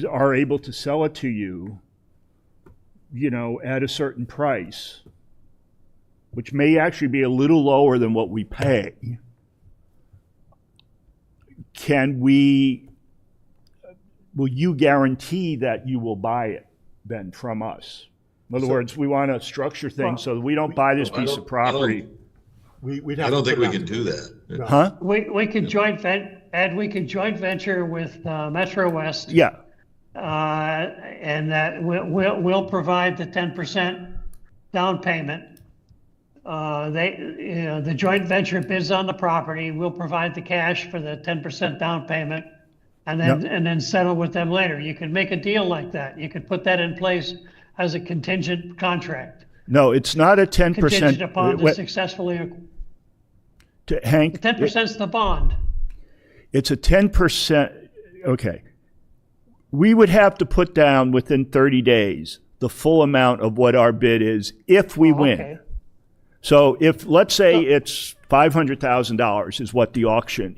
Speaker 2: are able to sell it to you, at a certain price, which may actually be a little lower than what we pay, will you guarantee that you will buy it then from us? In other words, we want to structure things so that we don't buy this piece of property.
Speaker 1: We'd
Speaker 3: I
Speaker 1: have
Speaker 3: don't
Speaker 1: to
Speaker 3: think
Speaker 1: put
Speaker 3: we
Speaker 1: it
Speaker 3: can
Speaker 1: out
Speaker 3: do
Speaker 1: to
Speaker 3: that.
Speaker 1: No.
Speaker 2: Huh?
Speaker 5: We could joint venture with Metro West.
Speaker 2: Yeah.
Speaker 5: And that we'll provide the 10% down payment. The joint venture bids on the property. We'll provide the cash for the 10% down payment, and then settle with them later. You could make a deal like that. You could put that in place as a contingent contract.
Speaker 2: No, it's not a 10%.
Speaker 5: Contingent upon the successfully.
Speaker 2: Hank,
Speaker 5: 10% is the bond.
Speaker 2: it's a 10%. Okay. We would have to put down within 30 days the full amount of what our bid is if we win.
Speaker 5: Okay.
Speaker 2: So if, let's say it's $500,000 is what the auction,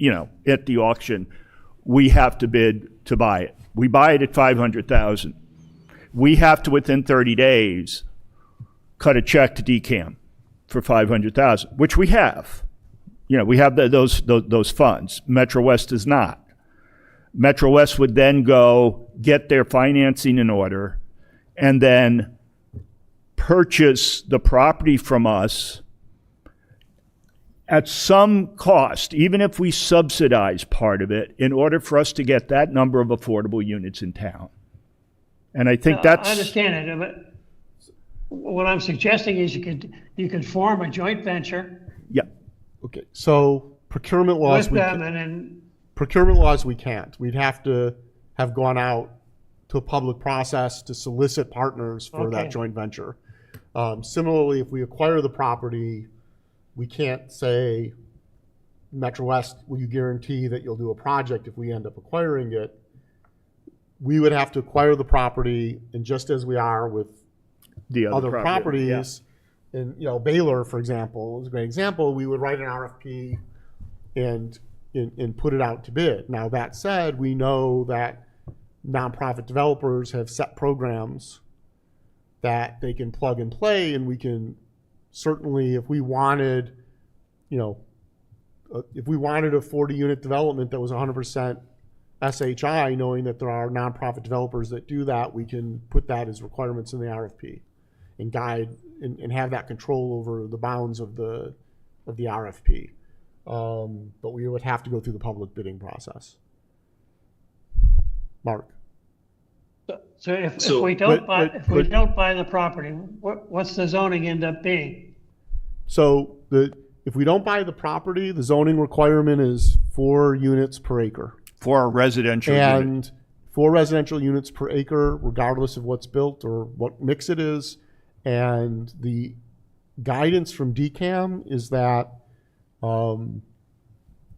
Speaker 2: at the auction, we have to bid to buy it. We buy it at $500,000. We have to, within 30 days, cut a check to DCAM for $500,000, which we have. We have those funds. Metro West does not. Metro West would then go get their financing in order and then purchase the property from us at some cost, even if we subsidize part of it, in order for us to get that number of affordable units in town. And I think that's...
Speaker 5: I understand it, but what I'm suggesting is you could form a joint venture
Speaker 2: Yeah.
Speaker 1: Okay, so procurement laws,
Speaker 5: with them, and then
Speaker 1: procurement laws we can't. We'd have to have gone out to a public process to solicit partners for that joint venture. Similarly, if we acquire the property, we can't say, Metro West, will you guarantee that you'll do a project if we end up acquiring it? We would have to acquire the property, and just as we are with
Speaker 2: the
Speaker 1: other
Speaker 2: property,
Speaker 1: properties, and Baylor, for example, is a great example. We would write an RFP and put it out to bid. Now, that said, we know that nonprofit developers have set programs that they can plug and play, and we can certainly, if we wanted, if we wanted a 40-unit development that was 100% SHI, knowing that there are nonprofit developers that do that, we can put that as requirements in the RFP and guide and have that control over the bounds of the RFP. But we would have to go through the public bidding process. Mark.
Speaker 5: So if we don't buy the property, what's the zoning end up being?
Speaker 1: So if we don't buy the property, the zoning requirement is 4 units per acre.
Speaker 2: For a residential unit.
Speaker 1: And 4 residential units per acre, regardless of what's built or what mix it is. And the guidance from DCAM is that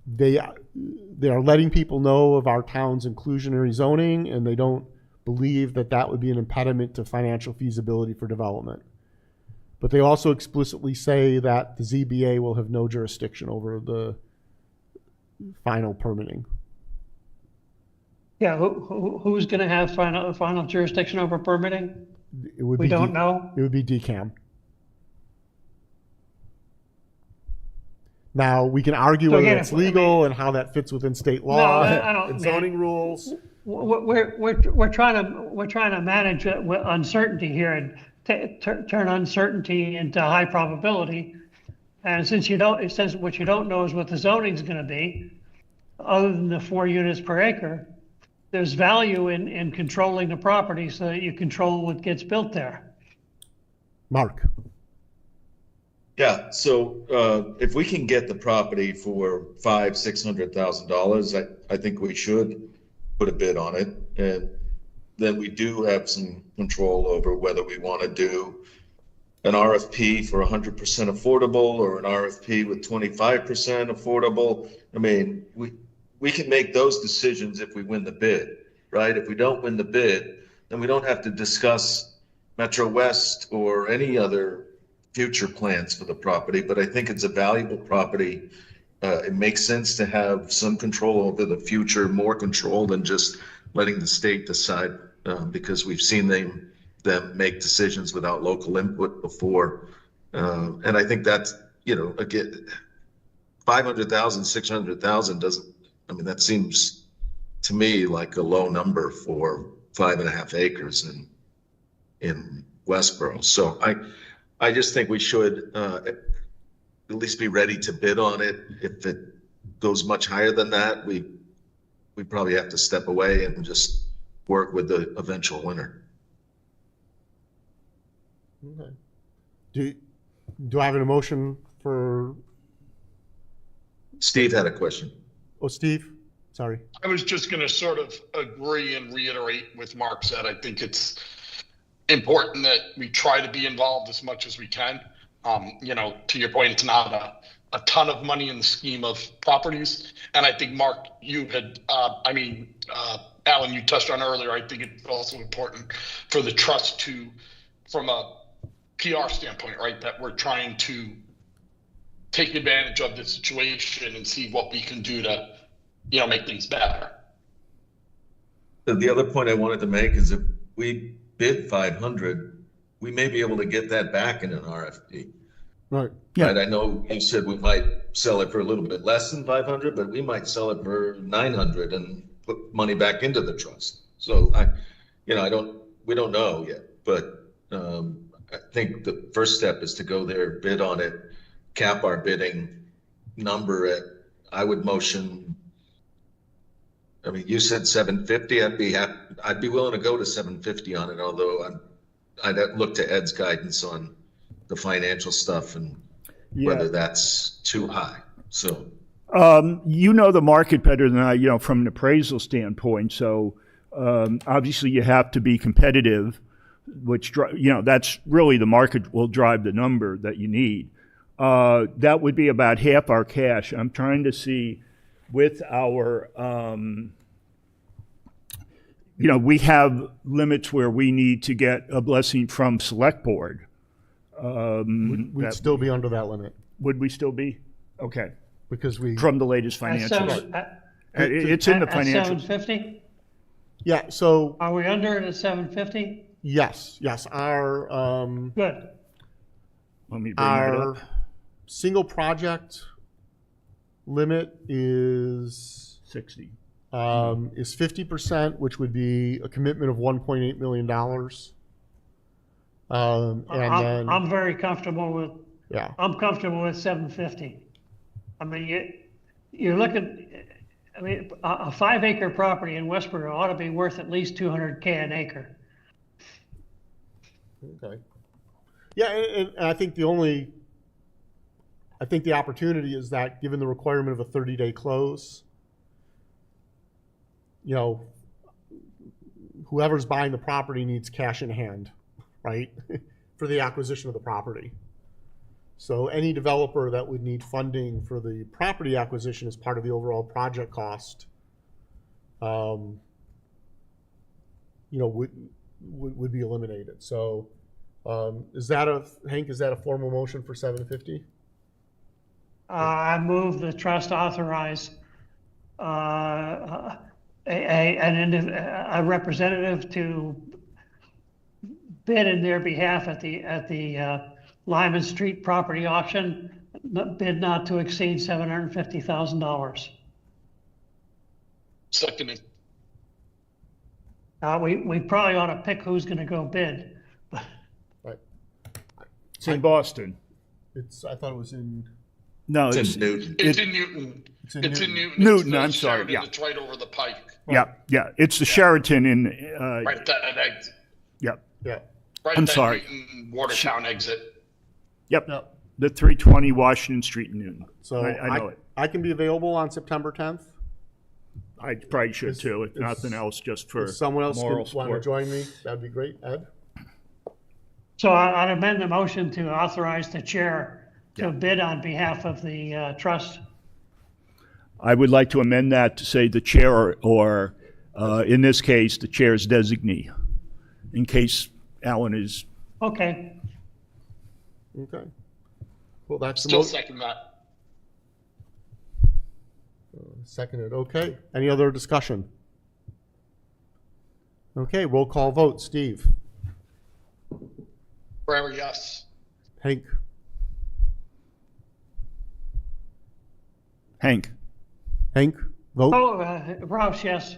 Speaker 1: they are letting people know of our town's inclusionary zoning, and they don't believe that that would be an impediment to financial feasibility for development. But they also explicitly say that the ZBA will have no jurisdiction over the final permitting.
Speaker 5: Yeah, who's going to have final jurisdiction over permitting? We don't know.
Speaker 1: It would be DCAM. Now, we can argue whether it's legal and how that fits within state law and zoning rules.
Speaker 5: We're trying to manage uncertainty here and turn uncertainty into high probability. And since what you don't know is what the zoning is going to be, other than the 4 units per acre, there's value in controlling the property so that you control what gets built there.
Speaker 1: Mark.
Speaker 3: Yeah, so if we can get the property for $500,000-$600,000, I think we should put a bid on it, and then we do have some control over whether we want to do an RFP for 100% affordable or an RFP with 25% affordable. I mean, we can make those decisions if we win the bid, right? If we don't win the bid, then we don't have to discuss Metro West or any other future plans for the property. But I think it's a valuable property. It makes sense to have some control over the future, more control than just letting the state decide, because we've seen them make decisions without local input before. And I think that's, again, 500,000, 600,000 doesn't, I mean, that seems to me like a low number for 5.5 acres in Westborough. So I just think we should at least be ready to bid on it. If it goes much higher than that, we probably have to step away and just work with the eventual winner.
Speaker 1: Okay. Do I have an emotion for?
Speaker 3: Steve had a question.
Speaker 1: Oh, Steve, sorry.
Speaker 4: I was just going to sort of agree and reiterate with Mark said. I think it's important that we try to be involved as much as we can. To your point, it's not a ton of money in the scheme of properties. And I think, Mark, you had, Alan, you touched on earlier, I think it's also important for the trust from a PR standpoint, right, that we're trying to take advantage of the situation and see what we can do to, make things better.
Speaker 3: The other point I wanted to make is if we bid 500, we may be able to get that back in an RFP.
Speaker 1: Right.
Speaker 2: Yeah.
Speaker 3: Right. I know you said we might sell it for a little bit less than 500, but we might sell it for 900 and put money back into the trust. So we don't know yet, but I think the first step is to go there, bid on it, cap our bidding number at, I would motion. I mean, you said 750. I'd be willing to go to 750 on it, although I'd look to Ed's guidance on the financial stuff and whether that's too high. So,
Speaker 2: the market better than I, from an appraisal standpoint. So, obviously you have to be competitive, which, that's really the market will drive the number that you need. That would be about half our cash. I'm trying to see with our, we have limits where we need to get a blessing from select board.
Speaker 1: We'd still be under that limit.
Speaker 2: Would we still be? Okay.
Speaker 1: Because
Speaker 2: From the latest financials. It's in the
Speaker 5: At
Speaker 2: financials.
Speaker 5: 750?
Speaker 1: Yeah, so,
Speaker 5: Are we under it at 750?
Speaker 1: yes, our,
Speaker 5: Good.
Speaker 2: Let me bring that
Speaker 1: our
Speaker 2: up.
Speaker 1: single project limit is
Speaker 2: 60.
Speaker 1: is 50%, which would be a commitment of $1.8 million. And then,
Speaker 5: I'm very comfortable with,
Speaker 1: yeah,
Speaker 5: I'm comfortable with 750. I mean, you're looking, a 5-acre property in Westborough ought to be worth at least 200K an acre.
Speaker 1: okay. Yeah, and I think the opportunity is that given the requirement of a 30-day close, whoever's buying the property needs cash in hand, right, for the acquisition of the property. So any developer that would need funding for the property acquisition as part of the overall project cost, would be eliminated. So Hank, is that a formal motion for 750?
Speaker 5: I move the trust authorize a representative to bid in their behalf at the Lyman Street property auction, bid not to exceed $750,000.
Speaker 4: Seconded.
Speaker 5: We probably ought to pick who's going to go bid.
Speaker 1: Right.
Speaker 2: It's in Boston.
Speaker 1: I thought it was in.
Speaker 2: No,
Speaker 3: it's in Newton.
Speaker 4: It's in Newton.
Speaker 1: It's in
Speaker 4: It's in
Speaker 1: Newton.
Speaker 4: Newton.
Speaker 2: Newton,
Speaker 4: It's the
Speaker 2: I'm sorry,
Speaker 4: Sheridan
Speaker 2: yeah.
Speaker 4: that's right over the pike.
Speaker 2: Yeah. It's the Sheraton in,
Speaker 4: Right that exit.
Speaker 1: Yeah.
Speaker 4: Right
Speaker 2: I'm
Speaker 4: that
Speaker 2: sorry.
Speaker 4: Newton Watertown exit.
Speaker 2: Yep.
Speaker 1: No.
Speaker 2: The 320 Washington Street in Newton.
Speaker 1: So
Speaker 2: I know it.
Speaker 1: I can be available on September 10th.
Speaker 2: I probably should too, if nothing else, just for
Speaker 1: If someone else
Speaker 2: moral
Speaker 1: want to
Speaker 2: support.
Speaker 1: join me, that'd be great. Ed?
Speaker 5: So I'd amend the motion to authorize the chair to bid on behalf of the trust.
Speaker 2: I would like to amend that to say the chair or in this case, the chair's designee, in case Alan is,
Speaker 5: Okay,
Speaker 1: Okay. Well, that's the
Speaker 4: Still
Speaker 1: motion.
Speaker 4: second that.
Speaker 1: Seconded. Okay. Any other discussion? Okay. Roll call vote. Steve.
Speaker 4: Forever, yes.
Speaker 1: Hank.
Speaker 2: Hank.
Speaker 1: Hank. Vote.
Speaker 5: oh, Roush, yes.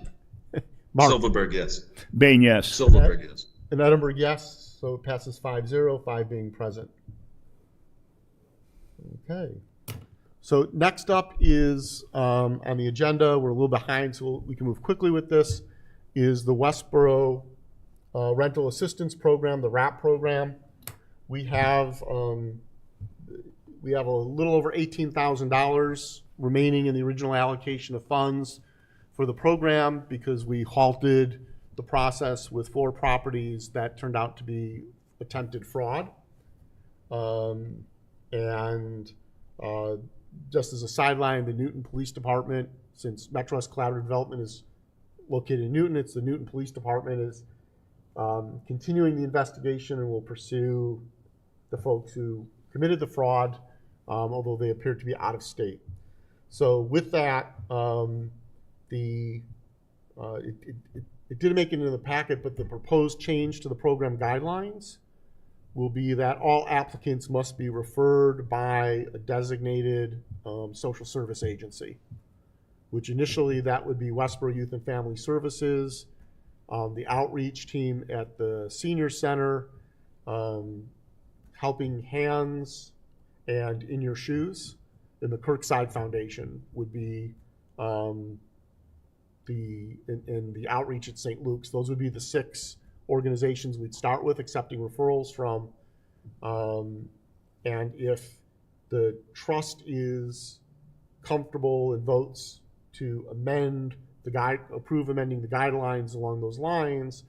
Speaker 1: Mark.
Speaker 3: Silverberg, yes.
Speaker 2: Bain, yes.
Speaker 3: Silverberg, yes.
Speaker 1: And Edinburgh, yes. So it passes 5-0, 5 being present. Okay. So next up is on the agenda, we're a little behind, so we can move quickly with this, is the Westborough Rental Assistance Program, the RAP program. We have a little over $18,000 remaining in the original allocation of funds for the program because we halted the process with 4 properties that turned out to be attempted fraud. Just as a sideline, the Newton Police Department, since Metro West Collaborative Development is located in Newton, it's the Newton Police Department is continuing the investigation and will pursue the folks who committed the fraud, although they appear to be out of state. So with that, it didn't make it into the packet, but the proposed change to the program guidelines will be that all applicants must be referred by a designated social service agency, which initially that would be Westborough Youth and Family Services, the outreach team at the Senior Center, Helping Hands, and In Your Shoes, and the Kirkside Foundation would be the outreach at St. Luke's. Those would be the 6 organizations we'd start with accepting referrals from. And if the trust is comfortable and votes to approve amending the guidelines along those lines,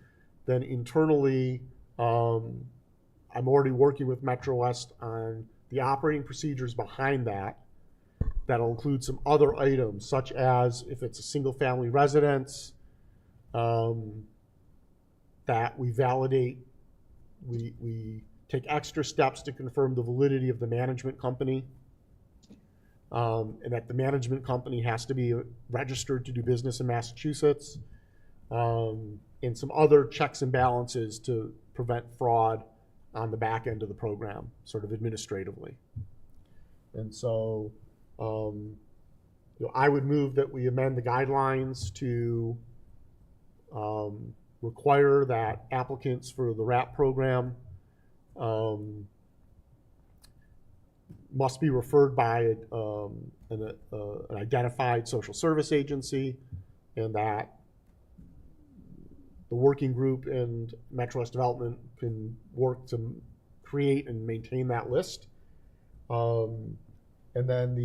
Speaker 1: then internally, I'm already working with Metro West on the operating procedures behind that. That'll include some other items, such as if it's a single family residence, that we validate, we take extra steps to confirm the validity of the management company, and that the management company has to be registered to do business in Massachusetts, and some other checks and balances to prevent fraud on the back end of the program, sort of administratively. And so, I would move that we amend the guidelines to require that applicants for the RAP program must be referred by an identified social service agency, and that the working group and Metro West Development can work to create and maintain that list. And then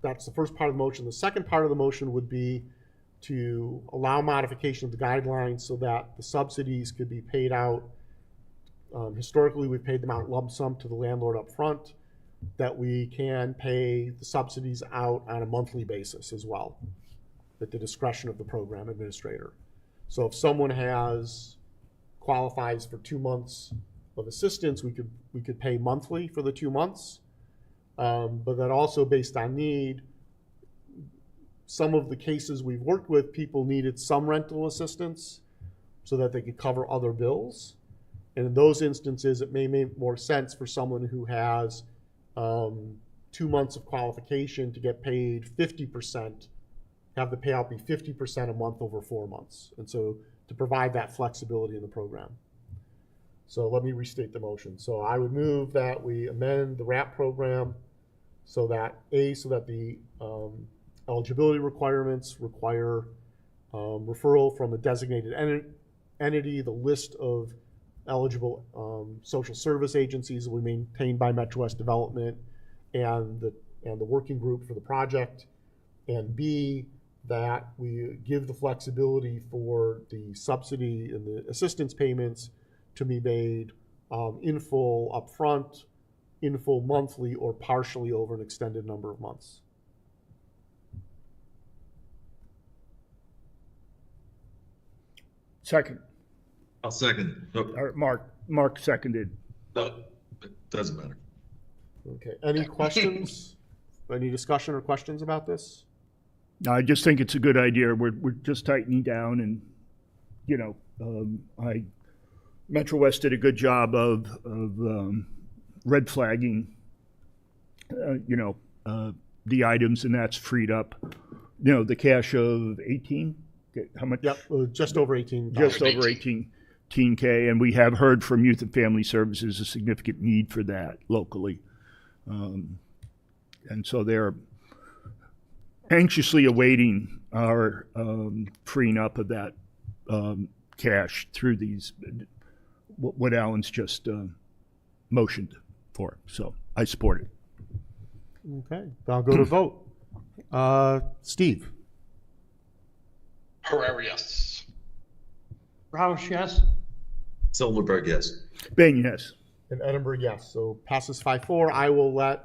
Speaker 1: that's the first part of the motion. The second part of the motion would be to allow modification of the guidelines so that the subsidies could be paid out. Historically, we've paid them out lump sum to the landlord up front, that we can pay the subsidies out on a monthly basis as well, at the discretion of the program administrator. So if someone qualifies for 2 months of assistance, we could pay monthly for the 2 months. But that also based on need, some of the cases we've worked with, people needed some rental assistance so that they could cover other bills. And in those instances, it may make more sense for someone who has 2 months of qualification to get paid 50%, have the payout be 50% a month over 4 months. And so to provide that flexibility in the program. So let me restate the motion. So I would move that we amend the RAP program so that the eligibility requirements require referral from a designated entity. The list of eligible social service agencies will be maintained by Metro West Development and the working group for the project. And B, that we give the flexibility for the subsidy and the assistance payments to be made in full upfront, in full monthly, or partially over an extended number of months.
Speaker 2: Second.
Speaker 3: I'll second. No,
Speaker 2: Or Mark seconded.
Speaker 3: no, it doesn't matter.
Speaker 1: Okay, any questions? Any discussion or questions about this?
Speaker 2: No, I just think it's a good idea. We're just tightening down, and Metro West did a good job of red flagging, the items, and that's freed up, the cash of 18. How much?
Speaker 1: Yep, just over 18.
Speaker 2: Just over 18K, and we have heard from Youth and Family Services a significant need for that locally, and so they're anxiously awaiting our freeing up of that cash through these what Alan's just motioned for. So I support it.
Speaker 1: Okay, I'll go to vote. Steve?
Speaker 4: Herrera, yes.
Speaker 5: Roush, yes.
Speaker 3: Silverberg, yes.
Speaker 2: Bain, yes.
Speaker 1: And Edinburgh, yes. So passes 5-4. I will let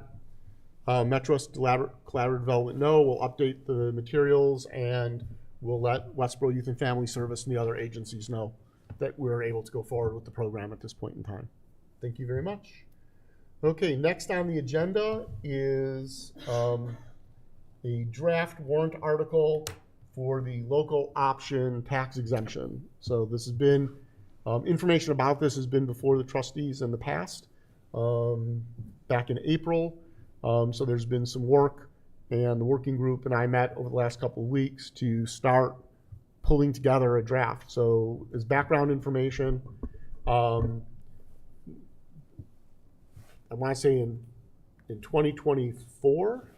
Speaker 1: Metro West Collaborative Development know. We'll update the materials, and we'll let Westborough Youth and Family Service and the other agencies know that we're able to go forward with the program at this point in time. Thank you very much. Okay, next on the agenda is a draft warrant article for the local option tax exemption. So this has been, information about this has been before the trustees in the past, back in April. So there's been some work, and the working group and I met over the last couple of weeks to start pulling together a draft. So as background information, I want to say in 2024,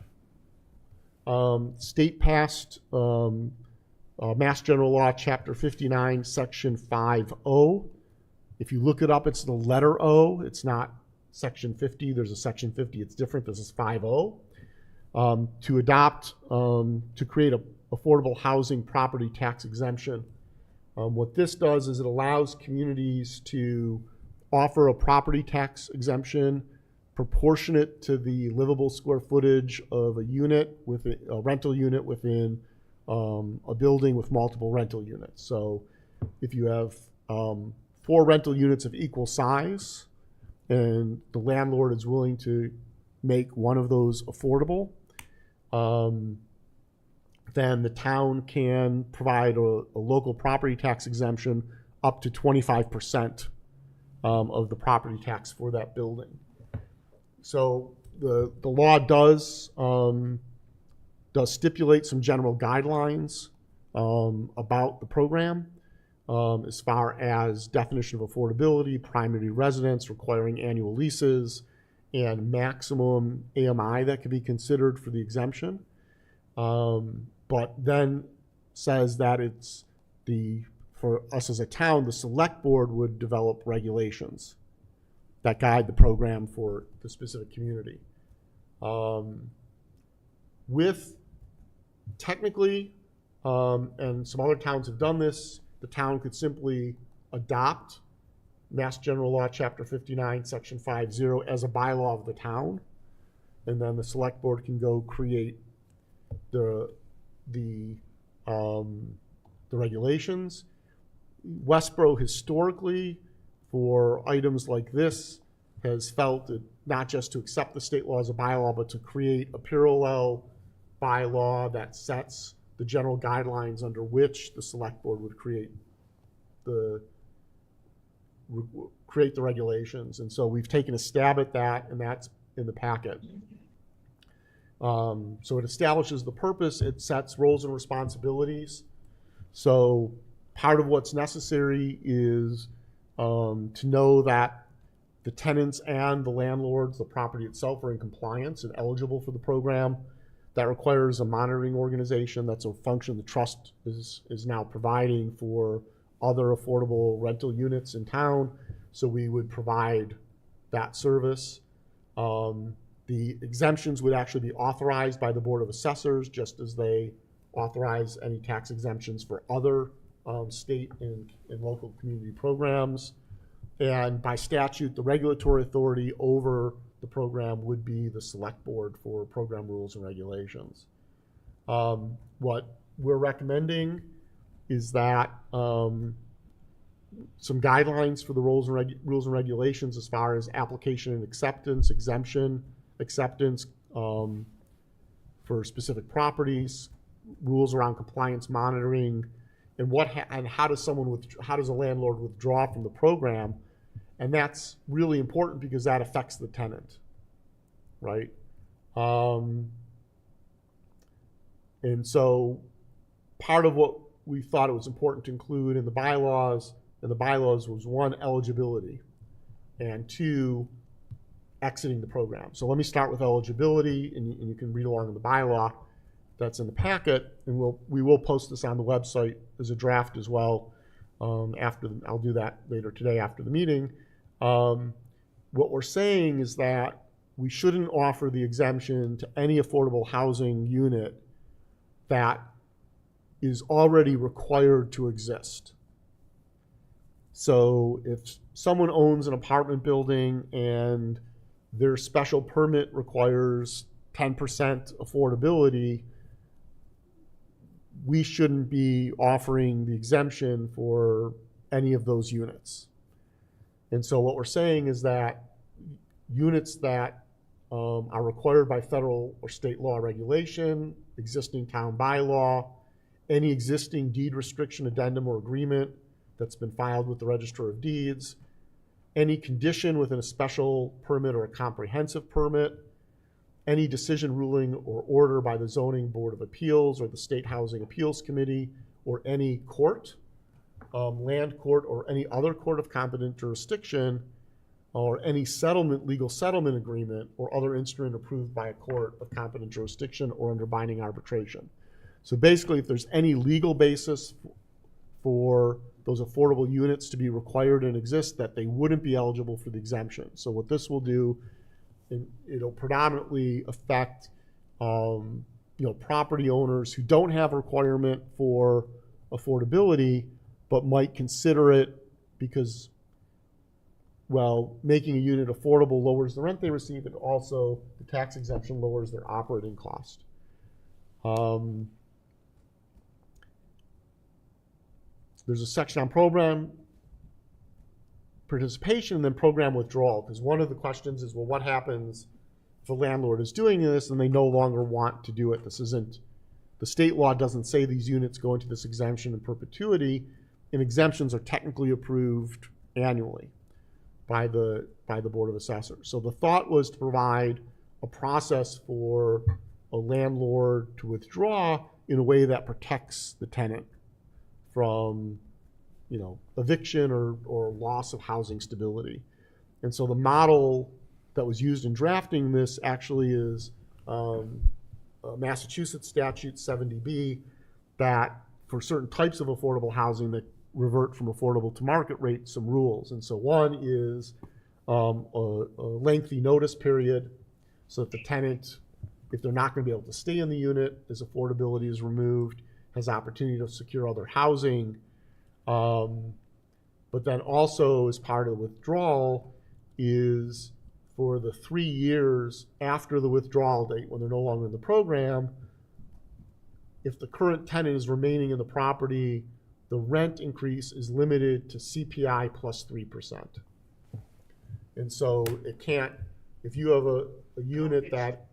Speaker 1: state passed Mass General Law, Chapter 59, Section 5O. If you look it up, it's the letter O. It's not Section 50. There's a Section 50. It's different. This is 5O. To adopt, to create a affordable housing property tax exemption. What this does is it allows communities to offer a property tax exemption proportionate to the livable square footage of a unit, with a rental unit within a building with multiple rental units. So if you have 4 rental units of equal size and the landlord is willing to make one of those affordable, then the town can provide a local property tax exemption up to 25% of the property tax for that building. So the law does stipulate some general guidelines about the program, as far as definition of affordability, primary residence requiring annual leases, and maximum AMI that can be considered for the exemption. But then says that it's for us as a town, the select board would develop regulations that guide the program for the specific community. With technically, and some other towns have done this, the town could simply adopt Mass General Law, Chapter 59, Section 50 as a bylaw of the town, and then the select board can go create the regulations. Westborough historically, for items like this, has felt that not just to accept the state law as a bylaw, but to create a parallel bylaw that sets the general guidelines under which the select board would create the regulations. And so we've taken a stab at that, and that's in the packet. So it establishes the purpose, it sets roles and responsibilities. So part of what's necessary is to know that the tenants and the landlords, the property itself, are in compliance and eligible for the program. That requires a monitoring organization. That's a function the trust is now providing for other affordable rental units in town. So we would provide that service. The exemptions would actually be authorized by the Board of Assessors, just as they authorize any tax exemptions for other state and local community programs. And by statute, the regulatory authority over the program would be the select board for program rules and regulations. What we're recommending is that some guidelines for the rules and regulations as far as application and acceptance, exemption, acceptance for specific properties, rules around compliance monitoring, and how does a landlord withdraw from the program, and that's really important because that affects the tenant, right? And so part of what we thought it was important to include in the bylaws, was one, eligibility, and two, exiting the program. So let me start with eligibility, and you can read along in the bylaw that's in the packet, and we will post this on the website as a draft as well. I'll do that later today after the meeting. What we're saying is that we shouldn't offer the exemption to any affordable housing unit that is already required to exist. So if someone owns an apartment building and their special permit requires 10% affordability, we shouldn't be offering the exemption for any of those units. And so what we're saying is that units that are required by federal or state law regulation, existing town bylaw, any existing deed restriction, addendum, or agreement that's been filed with the Register of Deeds, any condition within a special permit or a comprehensive permit, any decision, ruling, or order by the Zoning Board of Appeals or the State Housing Appeals Committee or any court, land court, or any other court of competent jurisdiction, or any legal settlement agreement or other instrument approved by a court of competent jurisdiction or under binding arbitration. So basically, if there's any legal basis for those affordable units to be required and exist, that they wouldn't be eligible for the exemption. So what this will do, it'll predominantly affect property owners who don't have a requirement for affordability, but might consider it because, well, making a unit affordable lowers the rent they receive, and also the tax exemption lowers their operating cost. There's a section on program participation and then program withdrawal, because one of the questions is, well, what happens if a landlord is doing this and they no longer want to do it? The state law doesn't say these units go into this exemption in perpetuity, and exemptions are technically approved annually by the Board of Assessors. So the thought was to provide a process for a landlord to withdraw in a way that protects the tenant from eviction or loss of housing stability. And so the model that was used in drafting this actually is Massachusetts statute 70B, that for certain types of affordable housing that revert from affordable to market rate, some rules. And so one is a lengthy notice period, so that the tenant, if they're not going to be able to stay in the unit as affordability is removed, has opportunity to secure other housing. But then also, as part of the withdrawal, is for the 3 years after the withdrawal date, when they're no longer in the program, if the current tenant is remaining in the property, the rent increase is limited to CPI plus 3%. And so it can't, if you have a unit that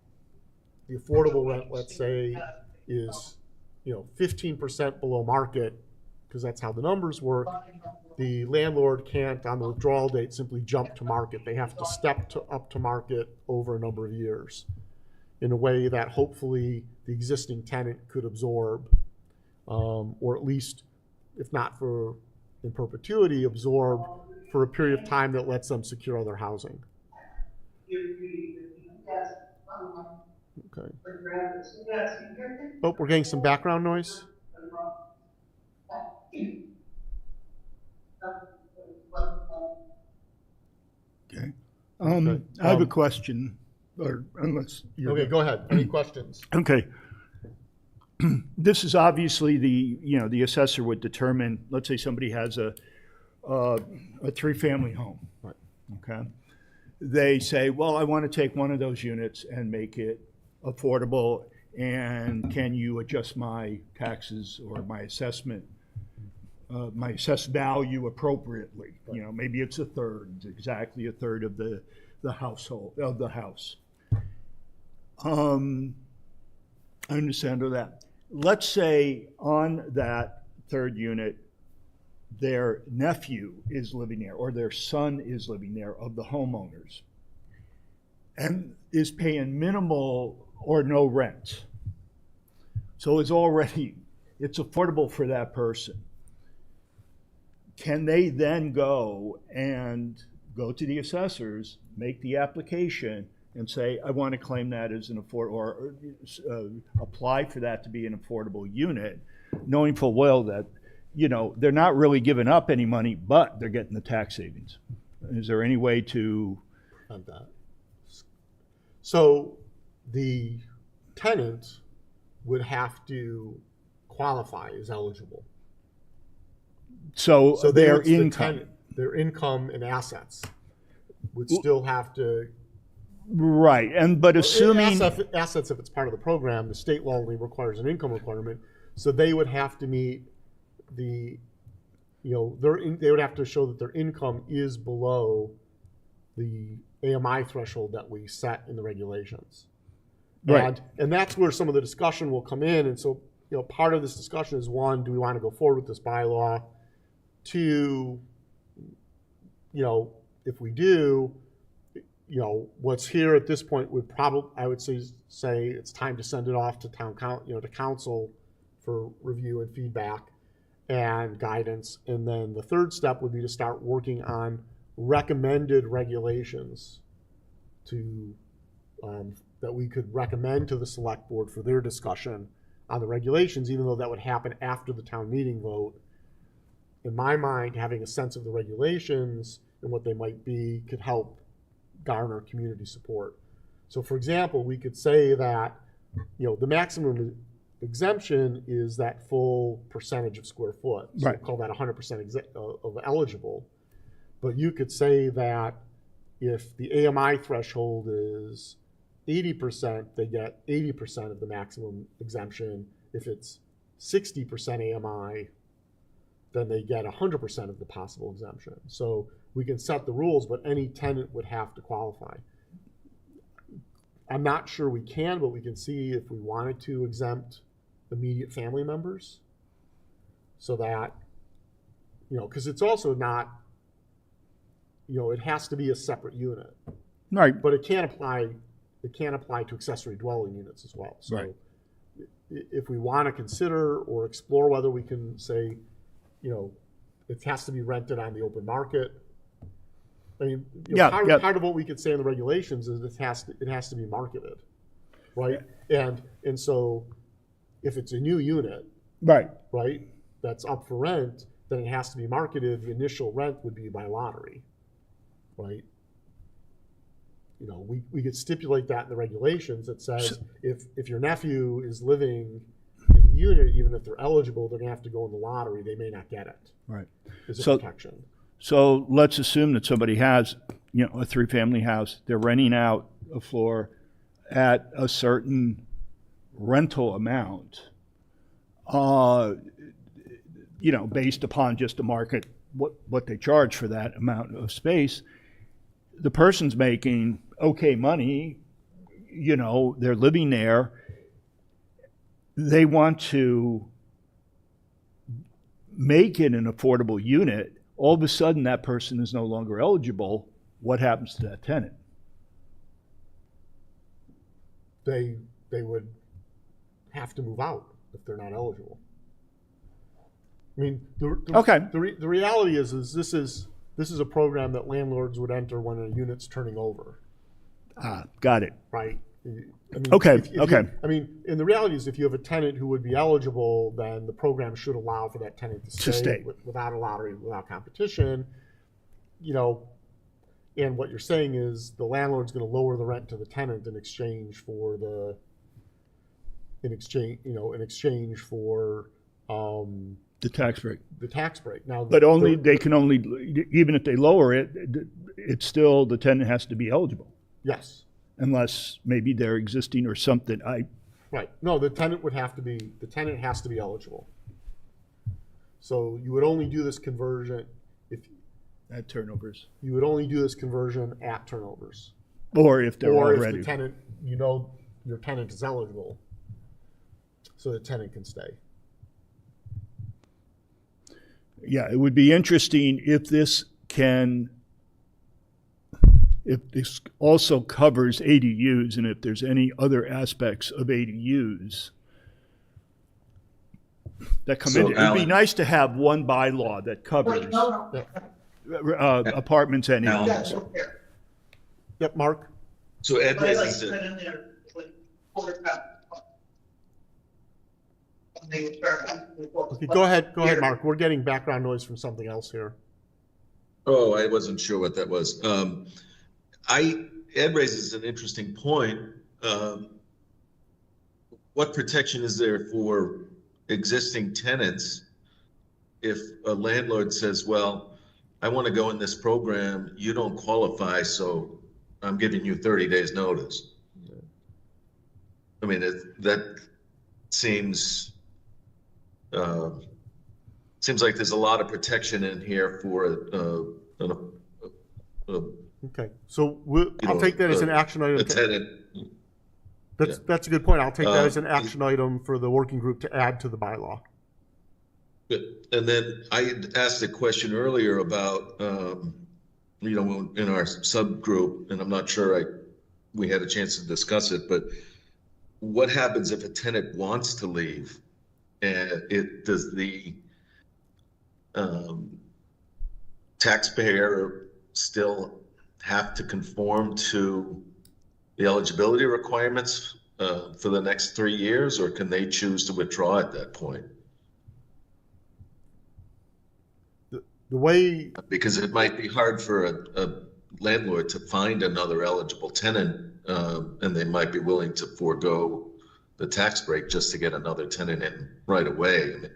Speaker 1: the affordable rent, let's say, is 15% below market, because that's how the numbers work, the landlord can't, on the withdrawal date, simply jump to market. They have to step up to market over a number of years in a way that hopefully the existing tenant could absorb, or at least, if not in perpetuity, absorb for a period of time that lets them secure other housing. Okay. Oh, we're getting some background noise.
Speaker 2: Okay. I have a question, or unless you're...
Speaker 1: Okay, go ahead. Any questions?
Speaker 2: Okay. This is obviously the assessor would determine, let's say somebody has a 3-family home.
Speaker 1: Right.
Speaker 2: Okay. They say, well, I want to take one of those units and make it affordable, and can you adjust my taxes or my assessment my assessed value appropriately. You know, maybe it's a third, exactly a third of the household, of the house. I understand all that. Let's say on that third unit, their nephew is living there or their son is living there of the homeowners and is paying minimal or no rent. So it's affordable for that person. Can they then go to the assessors, make the application, and say, I want to claim that as an apply for that to be an affordable unit, knowing full well that, you know, they're not really giving up any money, but they're getting the tax savings. Is there any way to?
Speaker 1: On that. So the tenant would have to qualify as eligible.
Speaker 2: So their income.
Speaker 1: Their income and assets would still have to.
Speaker 2: Right, but assuming
Speaker 1: assets, if it's part of the program, the state law only requires an income requirement, so they would have to meet they would have to show that their income is below the AMI threshold that we set in the regulations.
Speaker 2: Right.
Speaker 1: And that's where some of the discussion will come in. And so, you know, part of this discussion is, one, do we want to go forward with this bylaw? Two, you know, if we do, you know, what's here at this point would probably, I would say it's time to send it off to to council for review and feedback and guidance. And then the third step would be to start working on recommended regulations that we could recommend to the select board for their discussion on the regulations, even though that would happen after the town meeting vote. In my mind, having a sense of the regulations and what they might be could help garner community support. So for example, we could say that, you know, the maximum exemption is that full percentage of square foot. So
Speaker 2: right.
Speaker 1: Call that 100% of eligible. But you could say that if the AMI threshold is 80%, they get 80% of the maximum exemption. If it's 60% AMI, then they get 100% of the possible exemption. So we can set the rules, but any tenant would have to qualify. I'm not sure we can, but we can see if we wanted to exempt immediate family members, so that, you know, because it's also not, you know, it has to be a separate unit,
Speaker 2: right?
Speaker 1: But it can apply to accessory dwelling units as well. So
Speaker 2: right.
Speaker 1: If we want to consider or explore whether we can say, you know, it has to be rented on the open market. I mean, you know, part of what we could say in the regulations is it has to be marketed, right? Yeah. And so if it's a new unit, right, that's up for rent, then it has to be marketed. The initial rent would be by lottery, right? You know, we could stipulate that in the regulations that says if your nephew is living in the unit, even if they're eligible, they're gonna have to go in the lottery. They may not get it.
Speaker 2: Right.
Speaker 1: As a protection.
Speaker 2: So let's assume that somebody has, you know, a 3-family house. They're renting out a floor at a certain rental amount, you know, based upon just the market, what they charge for that amount of space. The person's making okay money, you know, they're living there. They want to make it an affordable unit. All of a sudden, that person is no longer eligible. What happens to that tenant?
Speaker 1: They would have to move out if they're not eligible. I mean, the reality is this is a program that landlords would enter when a unit's turning over.
Speaker 2: Got it.
Speaker 1: Right. I mean,
Speaker 2: okay.
Speaker 1: I mean, and the reality is, if you have a tenant who would be eligible, then the program should allow for that tenant to stay. Without a lottery, without competition. You know, and what you're saying is the landlord's going to lower the rent to the tenant in exchange for the
Speaker 2: tax break.
Speaker 1: The tax break. Now,
Speaker 2: but they can only, even if they lower it, it's still, the tenant has to be eligible.
Speaker 1: Yes.
Speaker 2: Unless maybe they're existing or something. Right.
Speaker 1: No, the tenant has to be eligible. So you would only do this conversion if
Speaker 2: At turnovers.
Speaker 1: you would only do this conversion at turnovers.
Speaker 2: Or if they're
Speaker 1: Or if
Speaker 2: already.
Speaker 1: the tenant, you know, your tenant is eligible, so the tenant can stay.
Speaker 2: Yeah, it would be interesting if this also covers ADUs, and if there's any other aspects of ADUs that come
Speaker 3: So,
Speaker 2: in. It'd be
Speaker 3: Alan-
Speaker 2: nice to have one bylaw that covers apartments and
Speaker 3: Alan?
Speaker 2: ADUs.
Speaker 1: Yep, Mark?
Speaker 3: So Ed
Speaker 6: But I like
Speaker 3: raises
Speaker 6: to
Speaker 3: it.
Speaker 6: put in there, like, quarter-time. They would start out with what-
Speaker 1: Okay, go ahead, Mark. We're getting background noise from something else here.
Speaker 3: Oh, I wasn't sure what that was. Ed raises an interesting point. What protection is there for existing tenants if a landlord says, well, I want to go in this program, you don't qualify, so I'm giving you 30 days notice? I mean, that seems like there's a lot of protection in here for
Speaker 1: Okay, so I'll
Speaker 3: know,
Speaker 1: take that as an action
Speaker 3: a
Speaker 1: item.
Speaker 3: tenant.
Speaker 1: That's a good point. I'll take that as an
Speaker 3: Uh,
Speaker 1: action item for the working group to add to the bylaw.
Speaker 3: Good. And then I had asked a question earlier about, in our subgroup, and I'm not sure we had a chance to discuss it, but what happens if a tenant wants to leave? And does the taxpayer still have to conform to the eligibility requirements for the next 3 years, or can they choose to withdraw at that point?
Speaker 1: The way,
Speaker 3: Because it might be hard for a landlord to find another eligible tenant, and they might be willing to forego the tax break just to get another tenant in right away. I mean,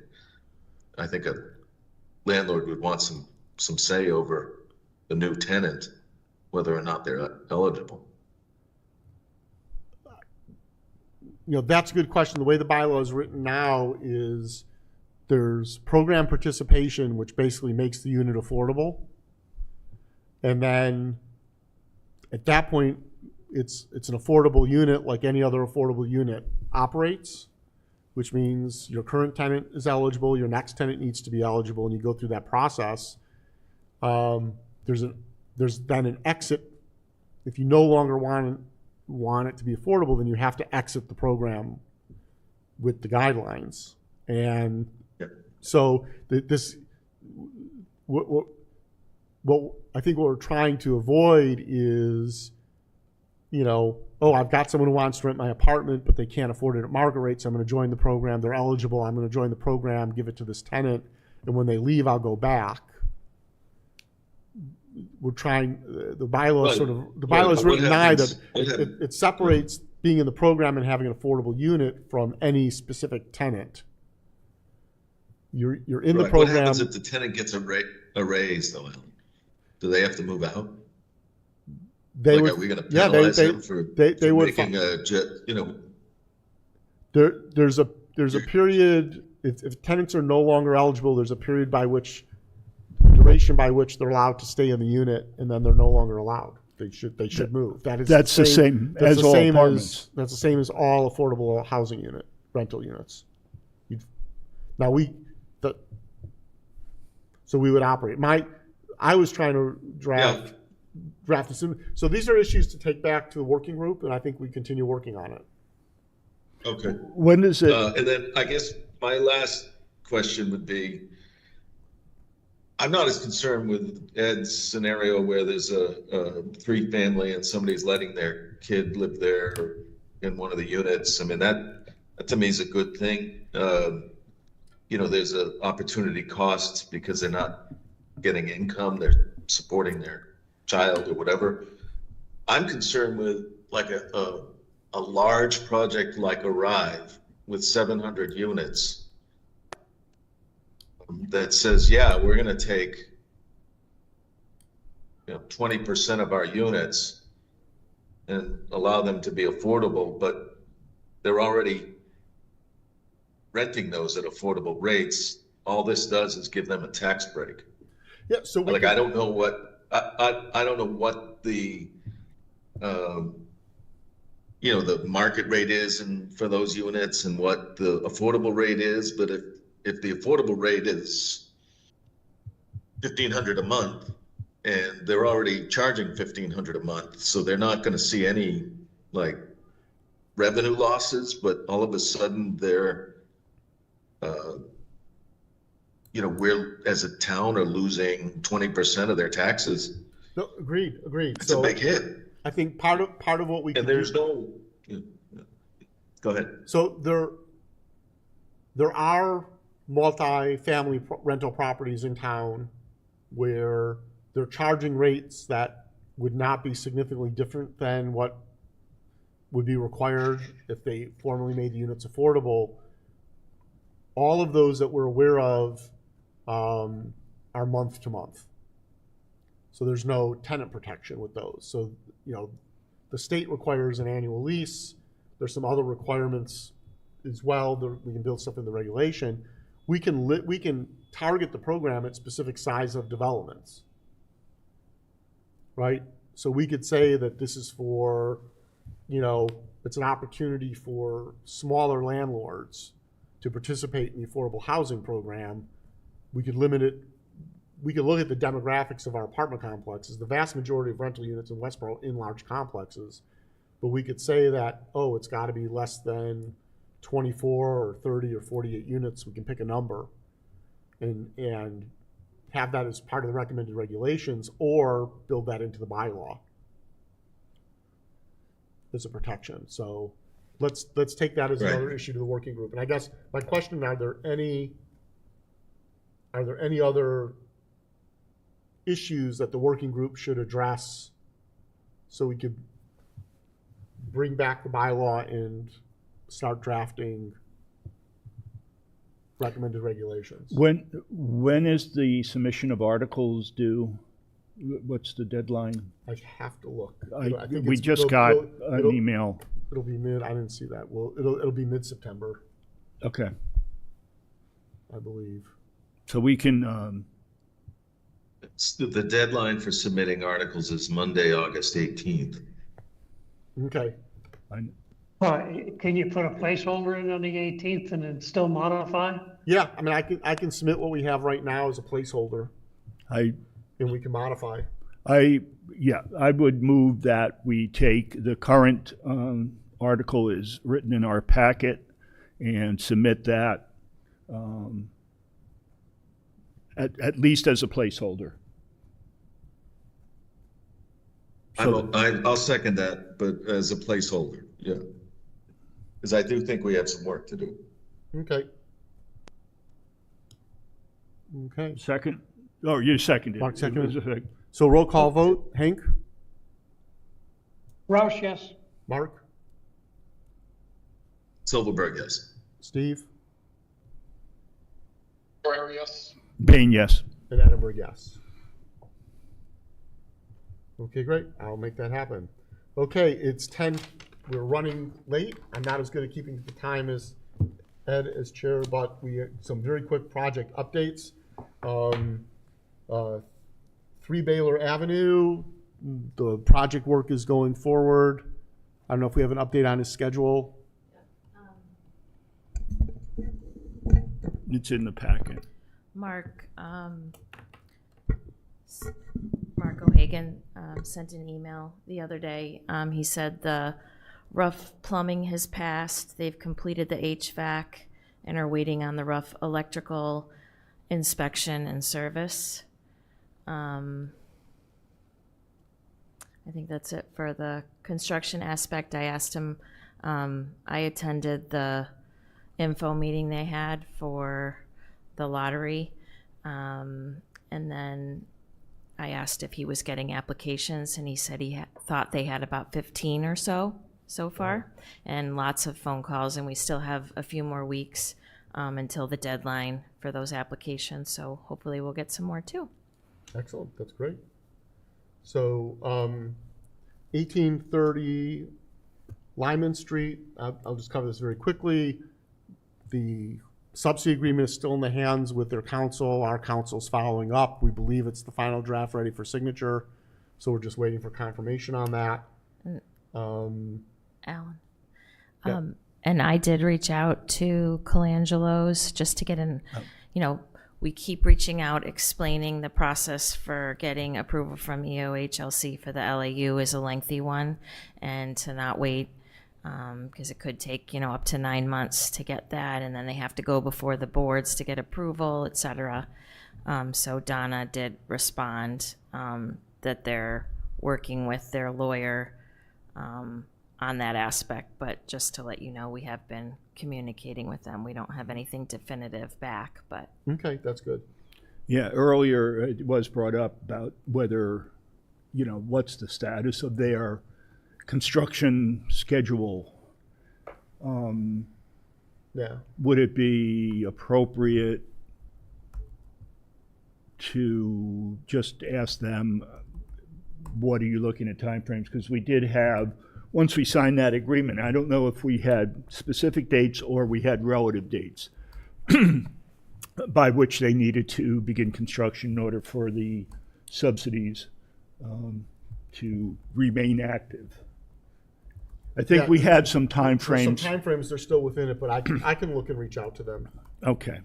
Speaker 3: I think a landlord would want some say over the new tenant, whether or not they're eligible.
Speaker 1: that's a good question. The way the bylaw is written now is there's program participation, which basically makes the unit affordable. And then at that point, it's an affordable unit like any other affordable unit operates, which means your current tenant is eligible, your next tenant needs to be eligible, and you go through that process. There's then an exit. If you no longer want it to be affordable, then you have to exit the program with the guidelines. And so what I think what we're trying to avoid is, I've got someone who wants to rent my apartment, but they can't afford it at market rate, so I'm going to join the program. They're eligible. I'm going to join the program, give it to this tenant, and when they leave, I'll go back. We're trying, the bylaw
Speaker 3: Right.
Speaker 1: the bylaw is
Speaker 3: What
Speaker 1: written now
Speaker 3: happens-
Speaker 1: that it separates being in the program and having an affordable unit from any specific tenant. You're in the
Speaker 3: Right. What
Speaker 1: program.
Speaker 3: happens if the tenant gets a raise, though, Alan? Do they have to move out?
Speaker 1: They
Speaker 3: Like,
Speaker 1: would,
Speaker 3: are we going to
Speaker 1: yeah,
Speaker 3: penalize
Speaker 1: they
Speaker 3: them for
Speaker 1: would
Speaker 3: making
Speaker 1: there's a period, if tenants are no longer eligible, there's a period duration by which they're allowed to stay in the unit, and then they're no longer allowed. They should move.
Speaker 2: That's the same as all apartments.
Speaker 1: That's the same as all affordable housing rental units. So we would operate. I was trying to draft this in. So these are issues to take back to the working group, and I think we continue working on it.
Speaker 3: Okay.
Speaker 2: When is it?
Speaker 3: And then I guess my last question would be, I'm not as concerned with Ed's scenario where there's a 3-family and somebody's letting their kid live there in one of the units. I mean, that to me is a good thing. There's an opportunity cost because they're not getting income, they're supporting their child or whatever. I'm concerned with like a large project like Arrive with 700 units that says, yeah, we're going to take 20% of our units and allow them to be affordable, but they're already renting those at affordable rates. all this does is give them a tax break.
Speaker 1: Yeah, so we
Speaker 3: Like,
Speaker 1: can,
Speaker 3: I don't know what, I don't know what the, um, you know, the market rate is and for those units and what the affordable rate is, but if the affordable rate is 1,500 a month and they're already charging 1,500 a month, so they're not gonna see any like revenue losses, but all of a sudden they're, uh, you know, we're as a town are losing 20% of their taxes.
Speaker 1: no, agreed.
Speaker 3: It's a
Speaker 1: So
Speaker 3: big hit.
Speaker 1: I think part of what we can
Speaker 3: And
Speaker 1: do.
Speaker 3: there's no, go ahead.
Speaker 1: So there are multi-family rental properties in town where they're charging rates that would not be significantly different than what would be required if they formally made the units affordable. All of those that we're aware of are month to month. So there's no tenant protection with those. So, you know, the state requires an annual lease. There's some other requirements as well. We can build stuff in the regulation. We can target the program at specific size of developments, right? So we could say that this is for, you know, it's an opportunity for smaller landlords to participate in the affordable housing program. We could limit it. We could look at the demographics of our apartment complexes. The vast majority of rental units in Westborough in large complexes. But we could say that, oh, it's got to be less than 24 or 30 or 48 units. We can pick a number and have that as part of the recommended regulations, or build that into the bylaw as a protection. So let's take that as
Speaker 3: Right.
Speaker 1: another issue to the working group. And I guess my question, are there any other issues that the working group should address so we could bring back the bylaw and start drafting recommended regulations?
Speaker 2: When is the submission of articles due? What's the deadline?
Speaker 1: I have to look.
Speaker 2: I
Speaker 1: think
Speaker 2: we
Speaker 1: it's-
Speaker 2: just
Speaker 1: it'll-
Speaker 2: got
Speaker 1: it'll-
Speaker 2: an
Speaker 1: it'll-
Speaker 2: email.
Speaker 1: It'll be mid, I didn't see that. Well, it'll be mid-September,
Speaker 2: Okay,
Speaker 1: I believe.
Speaker 2: so we can,
Speaker 3: The deadline for submitting articles is Monday, August 18th.
Speaker 1: Okay,
Speaker 5: Can you put a placeholder in on the 18th and then still modify?
Speaker 1: yeah, I mean, I can submit what we have right now as a placeholder,
Speaker 2: I
Speaker 1: and we can modify.
Speaker 2: I would move that we take the current article is written in our packet and submit that at least as a placeholder.
Speaker 3: I'll second that, but as a placeholder, yeah. Because I do think we have some work to do.
Speaker 1: Okay. Okay,
Speaker 2: Second? Oh, you seconded.
Speaker 1: Mark seconded.
Speaker 2: It was a-
Speaker 1: so roll call vote. Hank?
Speaker 5: Roush, yes.
Speaker 1: Mark?
Speaker 3: Silverberg, yes.
Speaker 1: Steve?
Speaker 4: Ferrer, yes.
Speaker 2: Bain, yes.
Speaker 1: And Edinburgh, yes. Okay, great. I'll make that happen. Okay, it's 10. We're running late. I'm not as good at keeping the time as Ed as chair, but we have some very quick project updates. 3 Baylor Avenue, the project work is going forward. I don't know if we have an update on his schedule.
Speaker 2: It's in the packet.
Speaker 7: Mark O'Hagan sent an email the other day. He said the rough plumbing has passed. They've completed the HVAC and are waiting on the rough electrical inspection and service. I think that's it for the construction aspect. I asked him, I attended the info meeting they had for the lottery. And then I asked if he was getting applications, and he said he thought they had about 15 or so far, and lots of phone calls, and we still have a few more weeks until the deadline for those applications, so hopefully we'll get some more too.
Speaker 1: Excellent, that's great. So 1830 Lyman Street, I'll just cover this very quickly. The Subsidy agreement is still in the hands with their counsel. Our counsel's following up. We believe it's the final draft ready for signature. So we're just waiting for confirmation on that.
Speaker 7: Alan.
Speaker 1: Yeah.
Speaker 7: And I did reach out to Colangelo's just to get we keep reaching out, explaining the process for getting approval from EOHLC for the LAU is a lengthy one, and to not wait, because it could take, up to 9 months to get that, and then they have to go before the boards to get approval, et cetera. So Donna did respond that they're working with their lawyer on that aspect, but just to let you know, we have been communicating with them. We don't have anything definitive back, but.
Speaker 1: Okay, that's good.
Speaker 2: Yeah, earlier it was brought up about whether, what's the status of their construction schedule.
Speaker 1: Yeah.
Speaker 2: Would it be appropriate to just ask them, what are you looking at timeframes? Because we did have, once we signed that agreement, I don't know if we had specific dates or we had relative dates by which they needed to begin construction in order for the subsidies to remain active. I think
Speaker 1: Yeah.
Speaker 2: we had some
Speaker 1: There's
Speaker 2: timeframes.
Speaker 1: some timeframes, they're still within it, but I can look and reach out to them.
Speaker 2: Okay.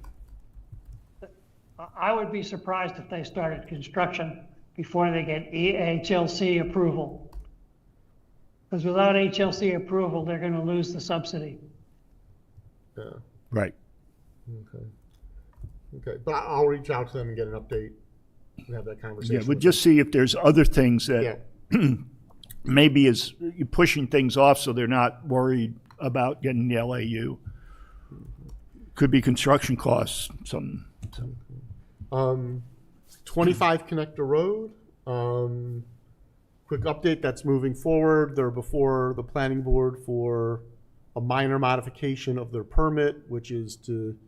Speaker 5: I would be surprised if they started construction before they get HLC approval. Because without HLC approval, they're going to lose the subsidy.
Speaker 1: Yeah.
Speaker 2: Right.
Speaker 1: Okay, but I'll reach out to them and get an update and have that conversation.
Speaker 2: Yeah, we'll
Speaker 1: with
Speaker 2: just see if there's other things
Speaker 1: them.
Speaker 2: that maybe is pushing things off so they're not worried about getting the LAU. Could be construction costs, something. So.
Speaker 1: 25 Connector Road. Quick update, that's moving forward. They're before the planning board for a minor modification of their permit, which is to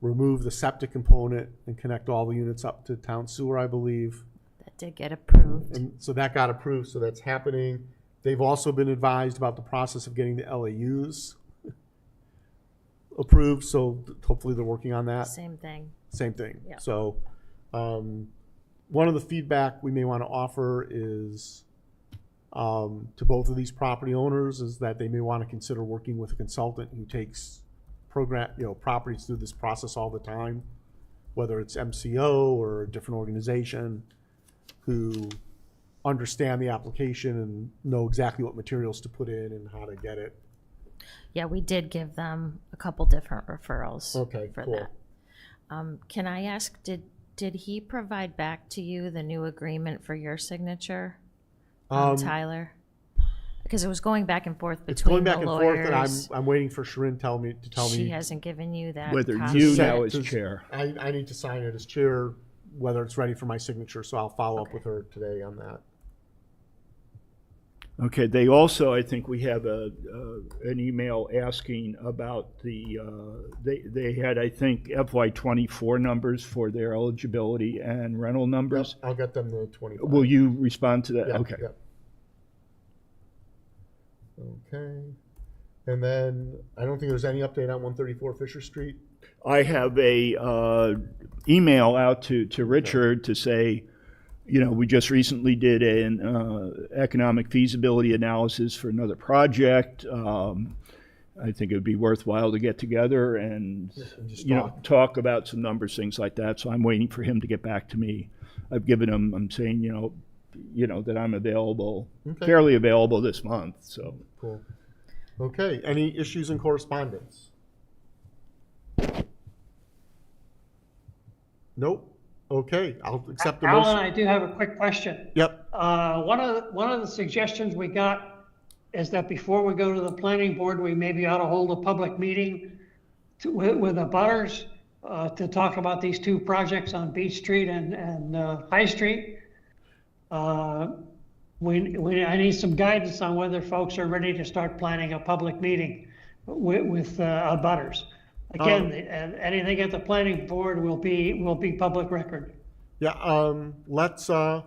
Speaker 1: remove the septic component and connect all the units up to town sewer, I believe.
Speaker 7: That did get approved.
Speaker 1: And so that got approved, so that's happening. They've also been advised about the process of getting the LAUs approved, so hopefully they're working on that.
Speaker 7: Same thing.
Speaker 1: Same thing.
Speaker 7: Yeah.
Speaker 1: So one of the feedback we may want to offer is to both of these property owners is that they may want to consider working with a consultant who takes properties through this process all the time, whether it's MCO or a different organization, who understand the application and know exactly what materials to put in and how to get it.
Speaker 7: Yeah, we did give them a couple different referrals
Speaker 1: Okay,
Speaker 7: for
Speaker 1: cool.
Speaker 7: that. Can I ask, did he provide back to you the new agreement for your signature, Tyler? Because it was going back and forth
Speaker 1: It's going
Speaker 7: between
Speaker 1: back
Speaker 7: the
Speaker 1: and
Speaker 7: lawyers.
Speaker 1: forth, and I'm waiting for Sharon to tell me.
Speaker 7: She hasn't given you that.
Speaker 2: Whether
Speaker 7: copy
Speaker 2: you
Speaker 7: yet?
Speaker 2: now as
Speaker 1: Does-
Speaker 2: chair.
Speaker 1: I need to sign it as chair, whether it's ready for my signature, so I'll follow up
Speaker 7: Okay.
Speaker 1: with her today on that.
Speaker 2: Okay, they also, I think we have an email asking about they had, I think, FY24 numbers for their eligibility and rental numbers.
Speaker 1: I'll get them the 25.
Speaker 2: Will you respond to that?
Speaker 1: Yeah,
Speaker 2: Okay.
Speaker 1: yeah. Okay. And then I don't think there's any update on 134 Fisher Street.
Speaker 2: I have a email out to Richard to say, we just recently did an economic feasibility analysis for another project. I think it would be worthwhile to get together and
Speaker 1: just
Speaker 2: talk about some numbers, things like that. So I'm waiting for him to get back to me. I've given him, I'm saying, that I'm available,
Speaker 1: Okay.
Speaker 2: fairly available this month. So
Speaker 1: Cool. Okay. Any issues in correspondence? Nope. Okay. I'll accept the
Speaker 5: Alan,
Speaker 1: motion.
Speaker 5: I do have a quick question.
Speaker 1: Yep.
Speaker 5: One of the suggestions we got is that before we go to the planning board, we maybe ought to hold a public meeting with the butters to talk about these two projects on Beach Street and High Street. I need some guidance on whether folks are ready to start planning a public meeting with butters. Again, anything at the planning board will be public record.
Speaker 1: Yeah. Let's talk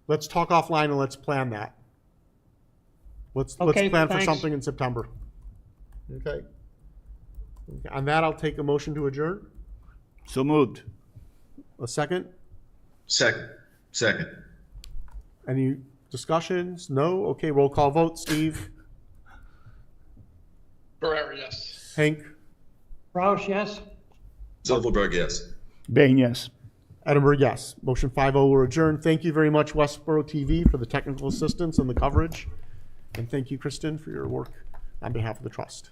Speaker 1: offline and let's plan that. Let's
Speaker 5: Okay,
Speaker 1: plan for
Speaker 5: thanks.
Speaker 1: something in September. Okay. On that, I'll take a motion to adjourn.
Speaker 2: So moved.
Speaker 1: A second?
Speaker 3: Second.
Speaker 1: Any discussions? No? Okay, roll call vote. Steve?
Speaker 4: Ferrera, yes.
Speaker 1: Hank?
Speaker 5: Roush, yes?
Speaker 3: Silverberg, yes.
Speaker 2: Bain, yes.
Speaker 1: Edinburgh, yes. Motion 5-0, we're adjourned. Thank you very much, Westborough TV, for the technical assistance and the coverage. And thank you, Kristen, for your work on behalf of the trust.